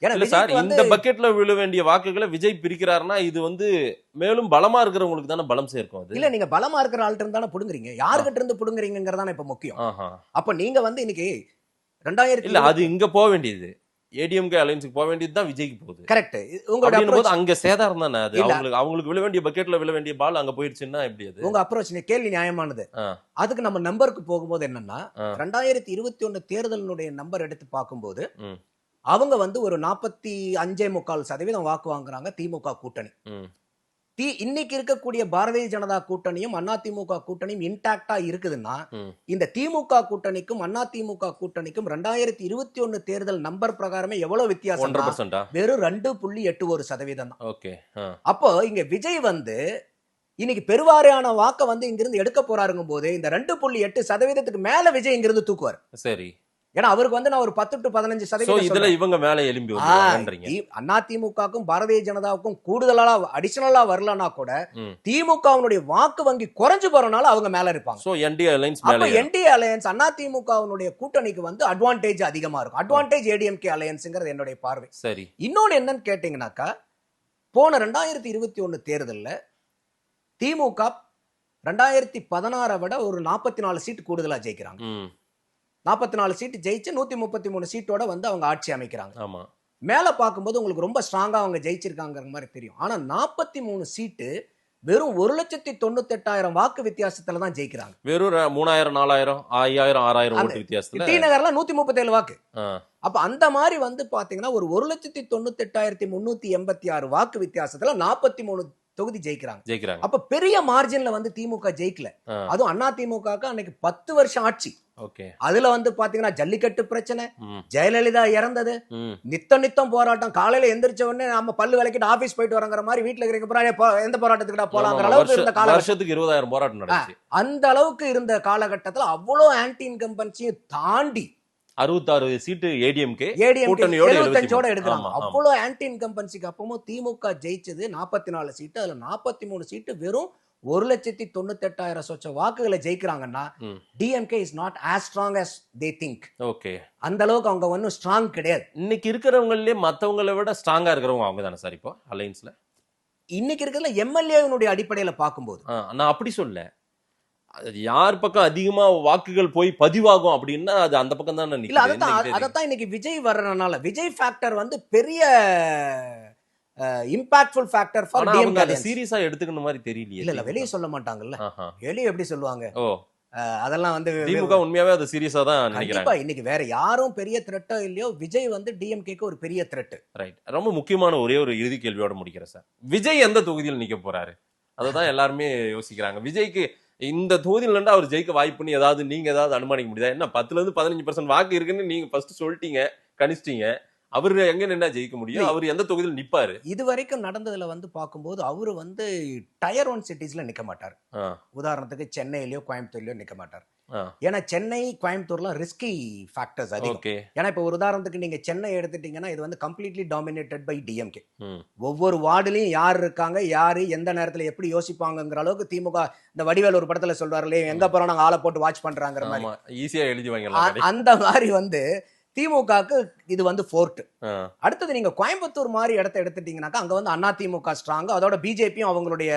Speaker 3: இல்ல சார், இந்த பக்கெட்ல விழ வேண்டிய வாக்குகளை விஜய் பிரிக்கிறாருன்னா இது வந்து மேலும் பலமா இருக்கிறவங்களுக்கு தானே பலம் சேர்க்கும். அது
Speaker 4: இல்ல, நீங்க பலமா இருக்கிற ஆள்கிட்ட இருந்து தானே புடுங்குறீங்க, யாருகிட்ட இருந்து புடுங்குறீங்கிறதானே இப்ப முக்கியம். அப்ப நீங்க வந்து இன்னைக்கு 2000
Speaker 3: இல்ல, அது இங்க போக வேண்டியது ஏடிஎம்கே அலையன்ஸ்க்கு போக வேண்டியது தான் விஜய்க்கு போகுது.
Speaker 4: கரெக்ட். உங்களோட
Speaker 3: அங்க சேதாரம் தானே அது. அவங்களுக்கு விழ வேண்டிய பக்கெட்ல விழ வேண்டிய பால் அங்க போயிடுச்சுன்னா எப்படி? அது
Speaker 4: உங்க அப்ரோச், கேள்வி நியாயமானது. அதுக்கு நம்ம நம்பருக்கு போகும்போது என்னன்னா 2021 தேர்தலினுடைய நம்பர் எடுத்து பார்க்கும்போது அவங்க வந்து ஒரு 45.4% வாக்கு வாங்குறாங்க திமுக கூட்டணி. இன்னைக்கு இருக்கக்கூடிய பாரதிய ஜனதா கூட்டணியும் அதிமுக கூட்டணியும் இன்டாக்டா இருக்குதுன்னா இந்த திமுக கூட்டணிக்கும் அதிமுக கூட்டணிக்கும் 2021 தேர்தல் நம்பர் பிரகாரமே எவ்வளவு வித்தியாசம்? வெறும் 2.81% தான். அப்போ இங்க விஜய் வந்து இன்னைக்கு பெருவாரியான வாக்க வந்து இங்கிருந்து எடுக்க போறாருங்கும் போது இந்த 2.8% மேல விஜய் இங்கிருந்து தூக்குவார்.
Speaker 3: சரி,
Speaker 4: ஏன்னா அவருக்கு வந்து நான் ஒரு 10 to 15%
Speaker 3: இதுல இவங்க மேல எலும்பி வந்துறீங்க.
Speaker 4: அதிமுகவுக்கும் பாரதிய ஜனதாவுக்கும் கூடுதலா அடிஷனலா வரலனா கூட திமுகவுடைய வாக்கு வங்கி குறைஞ்சு போறனால அவங்க மேல இருப்பாங்க.
Speaker 3: சோ என்டிஏ அலையன்ஸ் மேல,
Speaker 4: அப்ப என்டிஏ அலையன்ஸ் அதிமுகவுடைய கூட்டணிக்கு வந்து அட்வான்டேஜ் அதிகமா இருக்கும். அட்வான்டேஜ் ஏடிஎம்கே அலையன்ஸ்ங்கிறது என்னுடைய பார்வை.
Speaker 3: சரி,
Speaker 4: இன்னொன்னு என்னன்னு கேட்டீங்கன்னாக்கா, போன 2021 தேர்தல்ல திமுக 2016 விட ஒரு 44 சீட் கூடுதலா ஜெயிக்கிறாங்க. 44 சீட் ஜெயிச்சு 133 சீட்டோட வந்து அவங்க ஆட்சி அமைக்கிறாங்க.
Speaker 3: ஆமா,
Speaker 4: மேல பார்க்கும்போது உங்களுக்கு ரொம்ப ஸ்ட்ராங்கா அவங்க ஜெயிச்சிருக்காங்க மாதிரி தெரியும். ஆனா 43 சீட்டு வெறும் 1,98,000 வாக்கு வித்தியாசத்துல தான் ஜெயிக்கிறாங்க. வெறும்
Speaker 3: 3000, 4000, 5000, 6000 ஓட்டு வித்தியாசத்துல.
Speaker 4: டி நகர்ல 137 வாக்கு. அப்ப அந்த மாதிரி வந்து பாத்தீங்கன்னா ஒரு 1,98,386 வாக்கு வித்தியாசத்துல 43 தொகுதி ஜெயிக்கிறாங்க. அப்ப பெரிய மார்ஜின்ல வந்து திமுக ஜெயிக்கல. அதுவும் அதிமுக அன்னைக்கு 10 வருஷம் ஆட்சி. அதுல வந்து பாத்தீங்கன்னா ஜல்லிக்கட்டு பிரச்சனை, ஜெயலலிதா இறந்தது, நித்தம் போராட்டம். காலையில எந்திரிச்ச உடனே நம்ம பல்லு விளக்கிட்டு ஆபீஸ் போயிட்டு வரங்கிற மாதிரி வீட்டுல இருக்க எந்த போராட்டத்துக்கு போலாங்கிற அளவுக்கு இருந்த
Speaker 3: காலகட்டத்துக்கு 20,000 போராட்டம் நடந்துச்சு.
Speaker 4: அந்த அளவுக்கு இருந்த காலகட்டத்துல அவ்வளவு ஆன்டி இன்கம்பன்சியும் தாண்டி
Speaker 3: 66 சீட்டு ஏடிஎம்கே
Speaker 4: 75 எடுக்கிறாங்க. அவ்வளவு ஆன்டி இன்கம்பன்சிக்கு அப்புறமும் திமுக ஜெயிச்சது 44 சீட்டு. அதுல 43 சீட்டு வெறும் 1,98,000 சொச்ச வாக்குகளை ஜெயிக்கிறாங்கன்னா DMK is not as strong as they think. அந்த அளவுக்கு அவங்க ஒன்னும் ஸ்ட்ராங் கிடையாது.
Speaker 3: இன்னைக்கு இருக்கிறவங்களே மத்தவங்களை விட ஸ்ட்ராங்கா இருக்கிறவங்க அவங்க தானே சார் இப்போ அலையன்ஸ்ல?
Speaker 4: இன்னைக்கு இருக்கிறதுல எம்எல்ஏனுடைய அடிப்படையில பார்க்கும்போது
Speaker 3: நான் அப்படி சொல்ல, யார் பக்கம் அதிகமா வாக்குகள் போய் பதிவாகும் அப்படின்னா அது அந்த பக்கம் தான்.
Speaker 4: இல்ல, அதான் இன்னைக்கு விஜய் வர்றதுனால விஜய் ஃபேக்டர் வந்து பெரிய இம்பாக்ட்ஃபுல் ஃபேக்டர் ஃபார் டிஎம்கே.
Speaker 3: அத சீரியஸா எடுத்துக்கணும் மாதிரி தெரியலையே.
Speaker 4: இல்ல வெளிய சொல்ல மாட்டாங்கல்ல. வெளிய எப்படி சொல்லுவாங்க? அதெல்லாம் வந்து
Speaker 3: திமுக உண்மையாவே அது சீரியஸா தான் நினைக்கிறாங்க.
Speaker 4: இன்னைக்கு வேற யாரும் பெரிய த்ரெட்டோ இல்லையோ, விஜய் வந்து டிஎம்கேக்கு ஒரு பெரிய த்ரெட்.
Speaker 3: ரைட். ரொம்ப முக்கியமான ஒரே ஒரு இறுதி கேள்வியோட முடிக்கிறேன் சார். விஜய் எந்த தொகுதியில் நிக்க போறாரு? அததான் எல்லாருமே யோசிக்கிறாங்க. விஜய்க்கு இந்த தொகுதியில இருந்து அவர் ஜெயிக்க வாய்ப்புன்னு நீங்க ஏதாவது அனுமானிக்க முடியுதா? என்ன 10% to 15% வாக்கு இருக்குன்னு நீங்க ஃபர்ஸ்ட் சொல்லிட்டீங்க, கணிச்சிட்டீங்க. அவரு எங்க நின்னா ஜெயிக்க முடியும்? அவர் எந்த தொகுதியில் நிப்பாரு?
Speaker 4: இது வரைக்கும் நடந்ததுல வந்து பார்க்கும்போது அவரு வந்து டயர் 1 சிட்டிஸ்ல நிக்க மாட்டார். உதாரணத்துக்கு சென்னையிலயோ கோயம்புத்தூர்லயோ நிக்க மாட்டார். ஏன்னா சென்னை, கோயம்புத்தூர்லாம் ரிஸ்கி ஃபேக்டர்ஸ் அதிகம். ஏன்னா இப்ப ஒரு உதாரணத்துக்கு நீங்க சென்னை எடுத்துட்டீங்கன்னா இது வந்து கம்ப்ளீட்லி டாமினேட்டட் பை டிஎம்கே. ஒவ்வொரு வார்டுலயும் யார் இருக்காங்க, யாரு எந்த நேரத்துல எப்படி யோசிப்பாங்கிற அளவுக்கு திமுக, இந்த வடிவேல் ஒரு படத்துல சொல்றாரு, எங்க போறோம் நாங்க ஆளை போட்டு வாட்ச் பண்றாங்கிற மாதிரி,
Speaker 3: ஈஸியா எழுதி வாங்கலாம்.
Speaker 4: அந்த மாதிரி வந்து திமுகக்கு இது வந்து ஃபோர்ட். அடுத்தது நீங்க கோயம்புத்தூர் மாதிரி இடத்த எடுத்துட்டீங்கன்னாக்கா அங்க வந்து அதிமுக ஸ்ட்ராங், அதோட பிஜேபியும் அவங்களுடைய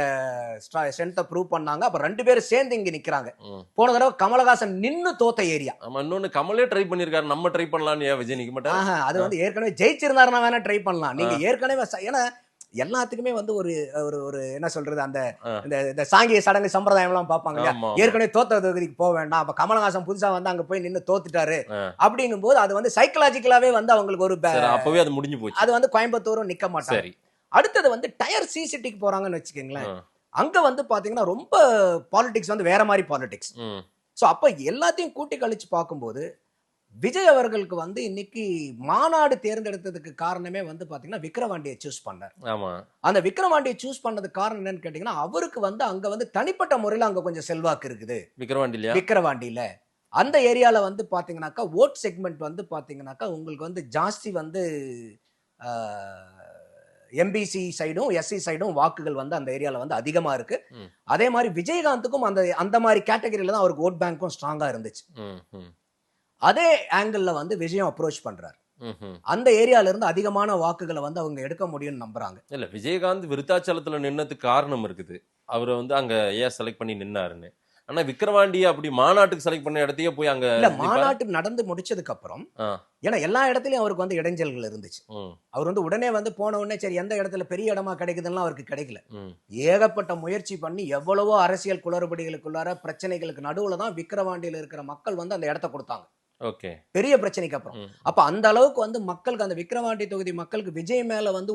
Speaker 4: ஸ்ட்ரென்த்தை ப்ரூவ் பண்ணாங்க. அப்ப 2 பேரும் சேர்ந்து இங்க நிக்கிறாங்க. போன தடவை கமலஹாசன் நின்னு தோத்த ஏரியா.
Speaker 3: இன்னொன்னு கமலே ட்ரை பண்ணிருக்காரு, நம்ம ட்ரை பண்ணலாம்னு ஏன் விஜய் நிக்க மாட்டாரு?
Speaker 4: அது வந்து ஏற்கனவே ஜெயிச்சிருந்தாருன்னா வேணா ட்ரை பண்ணலாம். நீங்க ஏற்கனவே ஏன்னா எல்லாத்துக்குமே வந்து ஒரு ஒரு என்ன சொல்றது, அந்த இந்த சாங்கிய சடங்கு சம்பிரதாயம் எல்லாம் பாப்பாங்க. ஏற்கனவே தோத்த தொகுதிக்கு போக வேண்டாம், அப்ப கமலஹாசன் புதுசா வந்து அங்க போய் நின்னு தோத்துட்டாரு அப்படிங்கும் போது அது வந்து சைக்கலாஜிக்கலாவே வந்து அவங்களுக்கு ஒரு
Speaker 3: அப்பவே அது முடிஞ்சு போச்சு.
Speaker 4: அது வந்து கோயம்புத்தூரும் நிக்க மாட்டாங்க. அடுத்தது வந்து டயர் சி சிட்டிக்கு போறாங்கன்னு வச்சுக்கோங்களேன். அங்க வந்து பாத்தீங்கன்னா ரொம்ப பாலிடிக்ஸ் வந்து வேற மாதிரி பாலிடிக்ஸ்.
Speaker 3: ம்.
Speaker 4: ஸோ அப்ப எல்லாத்தையும் கூட்டி கழிச்சு பார்க்கும்போது விஜய் அவர்களுக்கு வந்து இன்னைக்கு மாநாடு தேர்ந்தெடுத்ததுக்கு காரணமே வந்து பாத்தீங்கன்னா விக்கிரவாண்டியை சூஸ் பண்ணார்.
Speaker 3: ஆமா.
Speaker 4: அந்த விக்கிரவாண்டியை சூஸ் பண்ணதுக்கு காரணம் என்னன்னு கேட்டீங்கன்னா, அவருக்கு வந்து அங்க வந்து தனிப்பட்ட முறையில அங்க கொஞ்சம் செல்வாக்கு இருக்குது
Speaker 3: விக்கிரவாண்டிலையா?
Speaker 4: விக்கிரவாண்டியில. அந்த ஏரியால வந்து பாத்தீங்கன்னாக்கா ஓட் செக்மெண்ட் வந்து பாத்தீங்கன்னாக்கா உங்களுக்கு வந்து ஜாஸ்தி வந்து எம்பிசி சைடும் எஸ்சி சைடும் வாக்குகள் வந்து அந்த ஏரியால வந்து அதிகமா இருக்கு.
Speaker 3: ம்.
Speaker 4: அதே மாதிரி விஜயகாந்துக்கும் அந்த அந்த மாதிரி கேட்டகரியில தான் அவருக்கு ஓட் பேங்க்கும் ஸ்ட்ராங்கா இருந்துச்சு.
Speaker 3: ம், ம்,
Speaker 4: அதே ஆங்கிள் வந்து விஜயம் அப்ரோச் பண்றாரு.
Speaker 3: ம்ஹும்.
Speaker 4: அந்த ஏரியால இருந்து அதிகமான வாக்குகளை வந்து அவங்க எடுக்க முடியும்னு நம்புறாங்க.
Speaker 3: இல்ல விஜயகாந்த் விருத்தாச்சலத்துல நின்னதுக்கு காரணம் இருக்குது. அவரை வந்து அங்க ஏன் செலக்ட் பண்ணி நின்னாருன்னு. ஆனா விக்கிரவாண்டி அப்படி மாநாட்டுக்கு செலக்ட் பண்ண இடத்தையே போய் அங்க
Speaker 4: இல்ல
Speaker 3: நிப்பாரு.
Speaker 4: மாநாட்டு நடந்து முடிச்சதுக்கு அப்புறம்
Speaker 3: ஆ.
Speaker 4: ஏன்னா எல்லா இடத்துலயும் அவருக்கு வந்து இடைஞ்சல்கள் இருந்துச்சு.
Speaker 3: ம்,
Speaker 4: அவர் வந்து உடனே வந்து போன உடனே சரி எந்த இடத்துல பெரிய இடமா கிடைக்குதுன்னா அவருக்கு கிடைக்கல.
Speaker 3: ம்.
Speaker 4: ஏகப்பட்ட முயற்சி பண்ணி எவ்வளவோ அரசியல் குளறுபடிகளுக்குள்ளார பிரச்சனைகளுக்கு நடுவுல தான் விக்கிரவாண்டியில இருக்கிற மக்கள் வந்து அந்த இடத்த கொடுத்தாங்க.
Speaker 3: ஓகே.
Speaker 4: பெரிய பிரச்சனைக்கு அப்புறம்.
Speaker 3: ம்.
Speaker 4: அப்ப அந்த அளவுக்கு வந்து மக்களுக்கு அந்த விக்கிரவாண்டி தொகுதி மக்களுக்கு விஜய் மேல வந்து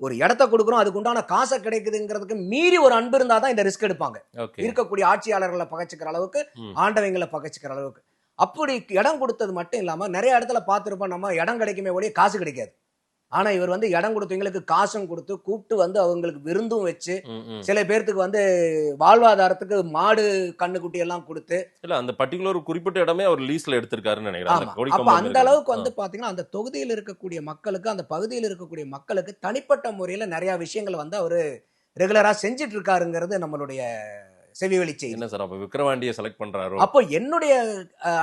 Speaker 4: ஒரு இடத்த கொடுக்குறோம், அதுக்கு உண்டான காசை கிடைக்குதுங்கிறதுக்கு மீறி ஒரு அன்பு இருந்தாதான் இந்த ரிஸ்க் எடுப்பாங்க.
Speaker 3: ஓகே.
Speaker 4: இருக்கக்கூடிய ஆட்சியாளர்களை பகைச்சுக்கிற அளவுக்கு,
Speaker 3: ம்.
Speaker 4: ஆண்டவங்களை பகைச்சுக்கிற அளவுக்கு. அப்படி இடம் கொடுத்தது மட்டும் இல்லாம நிறைய இடத்துல பார்த்திருப்போம், நம்ம இடம் கிடைக்குமே ஒழிய காசு கிடைக்காது. ஆனா இவர் வந்து இடம் கொடுத்தவங்களுக்கு காசும் கொடுத்து கூப்பிட்டு வந்து அவங்களுக்கு விருந்தும் வச்சு,
Speaker 3: ம், ம்.
Speaker 4: சில பேர்த்துக்கு வந்து வாழ்வாதாரத்துக்கு மாடு கண்ணுக்குட்டி எல்லாம் கொடுத்து,
Speaker 3: இல்ல அந்த பர்டிகுலர் குறிப்பிட்ட இடமே அவர் லீஸ்ல எடுத்திருக்காருன்னு நினைக்கிறேன். அந்த
Speaker 4: ஆமா.
Speaker 3: கொடி
Speaker 4: அப்ப
Speaker 3: கம்பம்
Speaker 4: அந்த
Speaker 3: இருக்கிறது.
Speaker 4: அளவுக்கு வந்து பாத்தீங்கன்னா அந்த தொகுதியில் இருக்கக்கூடிய மக்களுக்கு, அந்த பகுதியில் இருக்கக்கூடிய மக்களுக்கு தனிப்பட்ட முறையில நிறைய விஷயங்களை வந்து அவரு ரெகுலரா செஞ்சிட்டு இருக்காருங்கிறது நம்மளுடைய செவிவெளி செய்தி.
Speaker 3: என்ன சார் அப்ப விக்கிரவாண்டியை செலக்ட் பண்றாரோ?
Speaker 4: அப்போ என்னுடைய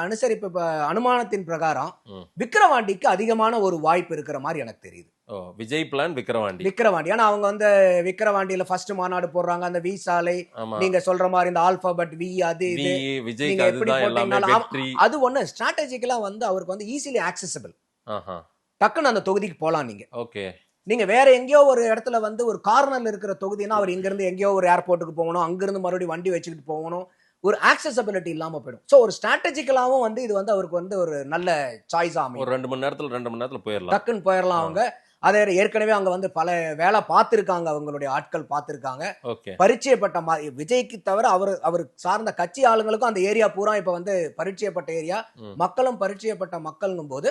Speaker 4: அனுசரிப்பு அனுமானத்தின் பிரகாரம்
Speaker 3: ம்.
Speaker 4: விக்கிரவாண்டிக்கு அதிகமான ஒரு வாய்ப்பு இருக்கிற மாதிரி எனக்கு தெரியுது.
Speaker 3: ஓ, விஜய் பிளான் விக்கிரவாண்டி.
Speaker 4: விக்கிரவாண்டி ஏன்னா அவங்க வந்து விக்கிரவாண்டியில ஃபர்ஸ்ட் மாநாடு போடுறாங்க, அந்த வி சாலை,
Speaker 3: ஆமா.
Speaker 4: நீங்க சொல்ற மாதிரி இந்த ஆல்பாபெட் வி அது இது
Speaker 3: விஜய்க்கு
Speaker 4: நீங்க எப்படி
Speaker 3: அதுதான் எல்லாமே
Speaker 4: போட்டீங்கன்னாலும்
Speaker 3: வெற்றி.
Speaker 4: அது ஒண்ணு ஸ்ட்ராட்டஜிக்கலா வந்து அவருக்கு வந்து ஈஸிலி ஆக்சசிபிள்.
Speaker 3: ஆஹா.
Speaker 4: டக்குன்னு அந்த தொகுதிக்கு போலாம்.
Speaker 3: ஓகே.
Speaker 4: நீங்க வேற எங்கேயோ ஒரு இடத்துல வந்து ஒரு கார்னர்ல இருக்கிற தொகுதினா அவர் இங்க இருந்து எங்கேயோ ஒரு ஏர்போர்ட்டுக்கு போகணும், அங்க இருந்து மறுபடியும் வண்டி வச்சுக்கிட்டு போகணும், ஒரு ஆக்சசபிலிட்டி இல்லாம போயிடும். சோ ஒரு ஸ்ட்ராட்டஜிக்கலாவும் வந்து இது வந்து அவருக்கு வந்து ஒரு நல்ல சாய்ஸா
Speaker 3: ஒரு
Speaker 4: அமையும்.
Speaker 3: 2 மணி நேரத்துல போயிடலாம்.
Speaker 4: டக்குன்னு போயிடலாம் அவங்க. அதே ஏற்கனவே அங்க வந்து பல வேலை பார்த்திருக்காங்க, அவங்களுடைய ஆட்கள் பார்த்திருக்காங்க,
Speaker 3: ஓகே.
Speaker 4: பரிச்சயப்பட்ட விஜய்க்கு தவிர அவர் சார்ந்த கட்சி ஆளுங்களுக்கும் அந்த ஏரியா பூரா இப்ப வந்து பரிச்சயப்பட்ட ஏரியா,
Speaker 3: ம்.
Speaker 4: மக்களும் பரிச்சயப்பட்ட மக்கள்ங்கும் போது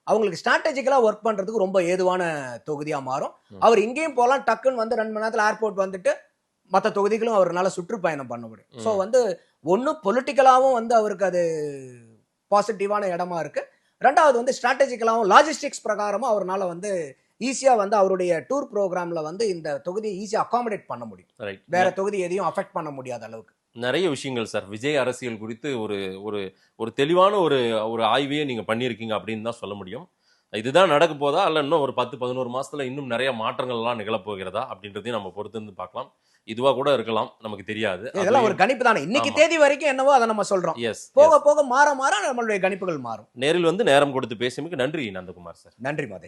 Speaker 4: அவங்களுக்கு ஸ்ட்ராட்டஜிக்கலா ஒர்க் பண்றதுக்கு ரொம்ப ஏதுவான தொகுதியா மாறும்.
Speaker 3: ம்.
Speaker 4: அவர் இங்கேயும் போலாம், டக்குன்னு வந்து 2 மணி நேரத்துல ஏர்போர்ட் வந்துட்டு மற்ற தொகுதிகளும் அவர்னால சுற்றுப்பயணம் பண்ண முடியும்.
Speaker 3: ம்.
Speaker 4: ஸோ வந்து ஒன்னு பொலிட்டிக்கலாவும் வந்து அவருக்கு அது பாசிட்டிவான இடமா இருக்கு. ரெண்டாவது வந்து ஸ்ட்ராட்டஜிக்கலாவும் லாஜிஸ்டிக்ஸ் பிரகாரமும் அவர்னால வந்து ஈஸியா வந்து அவருடைய டூர் ப்ரோக்ராம்ல வந்து இந்த தொகுதியை ஈஸியா அகாமடேட் பண்ண முடியும்.
Speaker 3: ரைட்.
Speaker 4: வேற தொகுதி எதையும் அஃபெக்ட் பண்ண முடியாத அளவுக்கு.
Speaker 3: நிறைய விஷயங்கள் சார் விஜய் அரசியல் குறித்து ஒரு ஒரு ஒரு தெளிவான ஒரு ஆய்வையே நீங்க பண்ணியிருக்கீங்க அப்படின்னு தான் சொல்ல முடியும். இதுதான் நடக்க போதா அல்ல இன்னும் ஒரு 10-11 மாசத்துல இன்னும் நிறைய மாற்றங்கள் எல்லாம் நிகழப் போகிறதா அப்படின்றதையும் நம்ம பொறுத்து இருந்து பார்க்கலாம். இதுவா கூட இருக்கலாம், நமக்கு தெரியாது.
Speaker 4: இதெல்லாம் ஒரு கணிப்பு தானே. இன்னைக்கு
Speaker 3: ஆமா.
Speaker 4: தேதி வரைக்கும் என்னவோ அதை நம்ம சொல்றோம்.
Speaker 3: எஸ்.
Speaker 4: போக போக மாற மாற நம்மளுடைய கணிப்புகள் மாறும்.
Speaker 3: நேரில் வந்து நேரம் கொடுத்து பேசியமைக்கு நன்றி நந்தகுமார் சார்.
Speaker 4: நன்றி மாதேஷ்.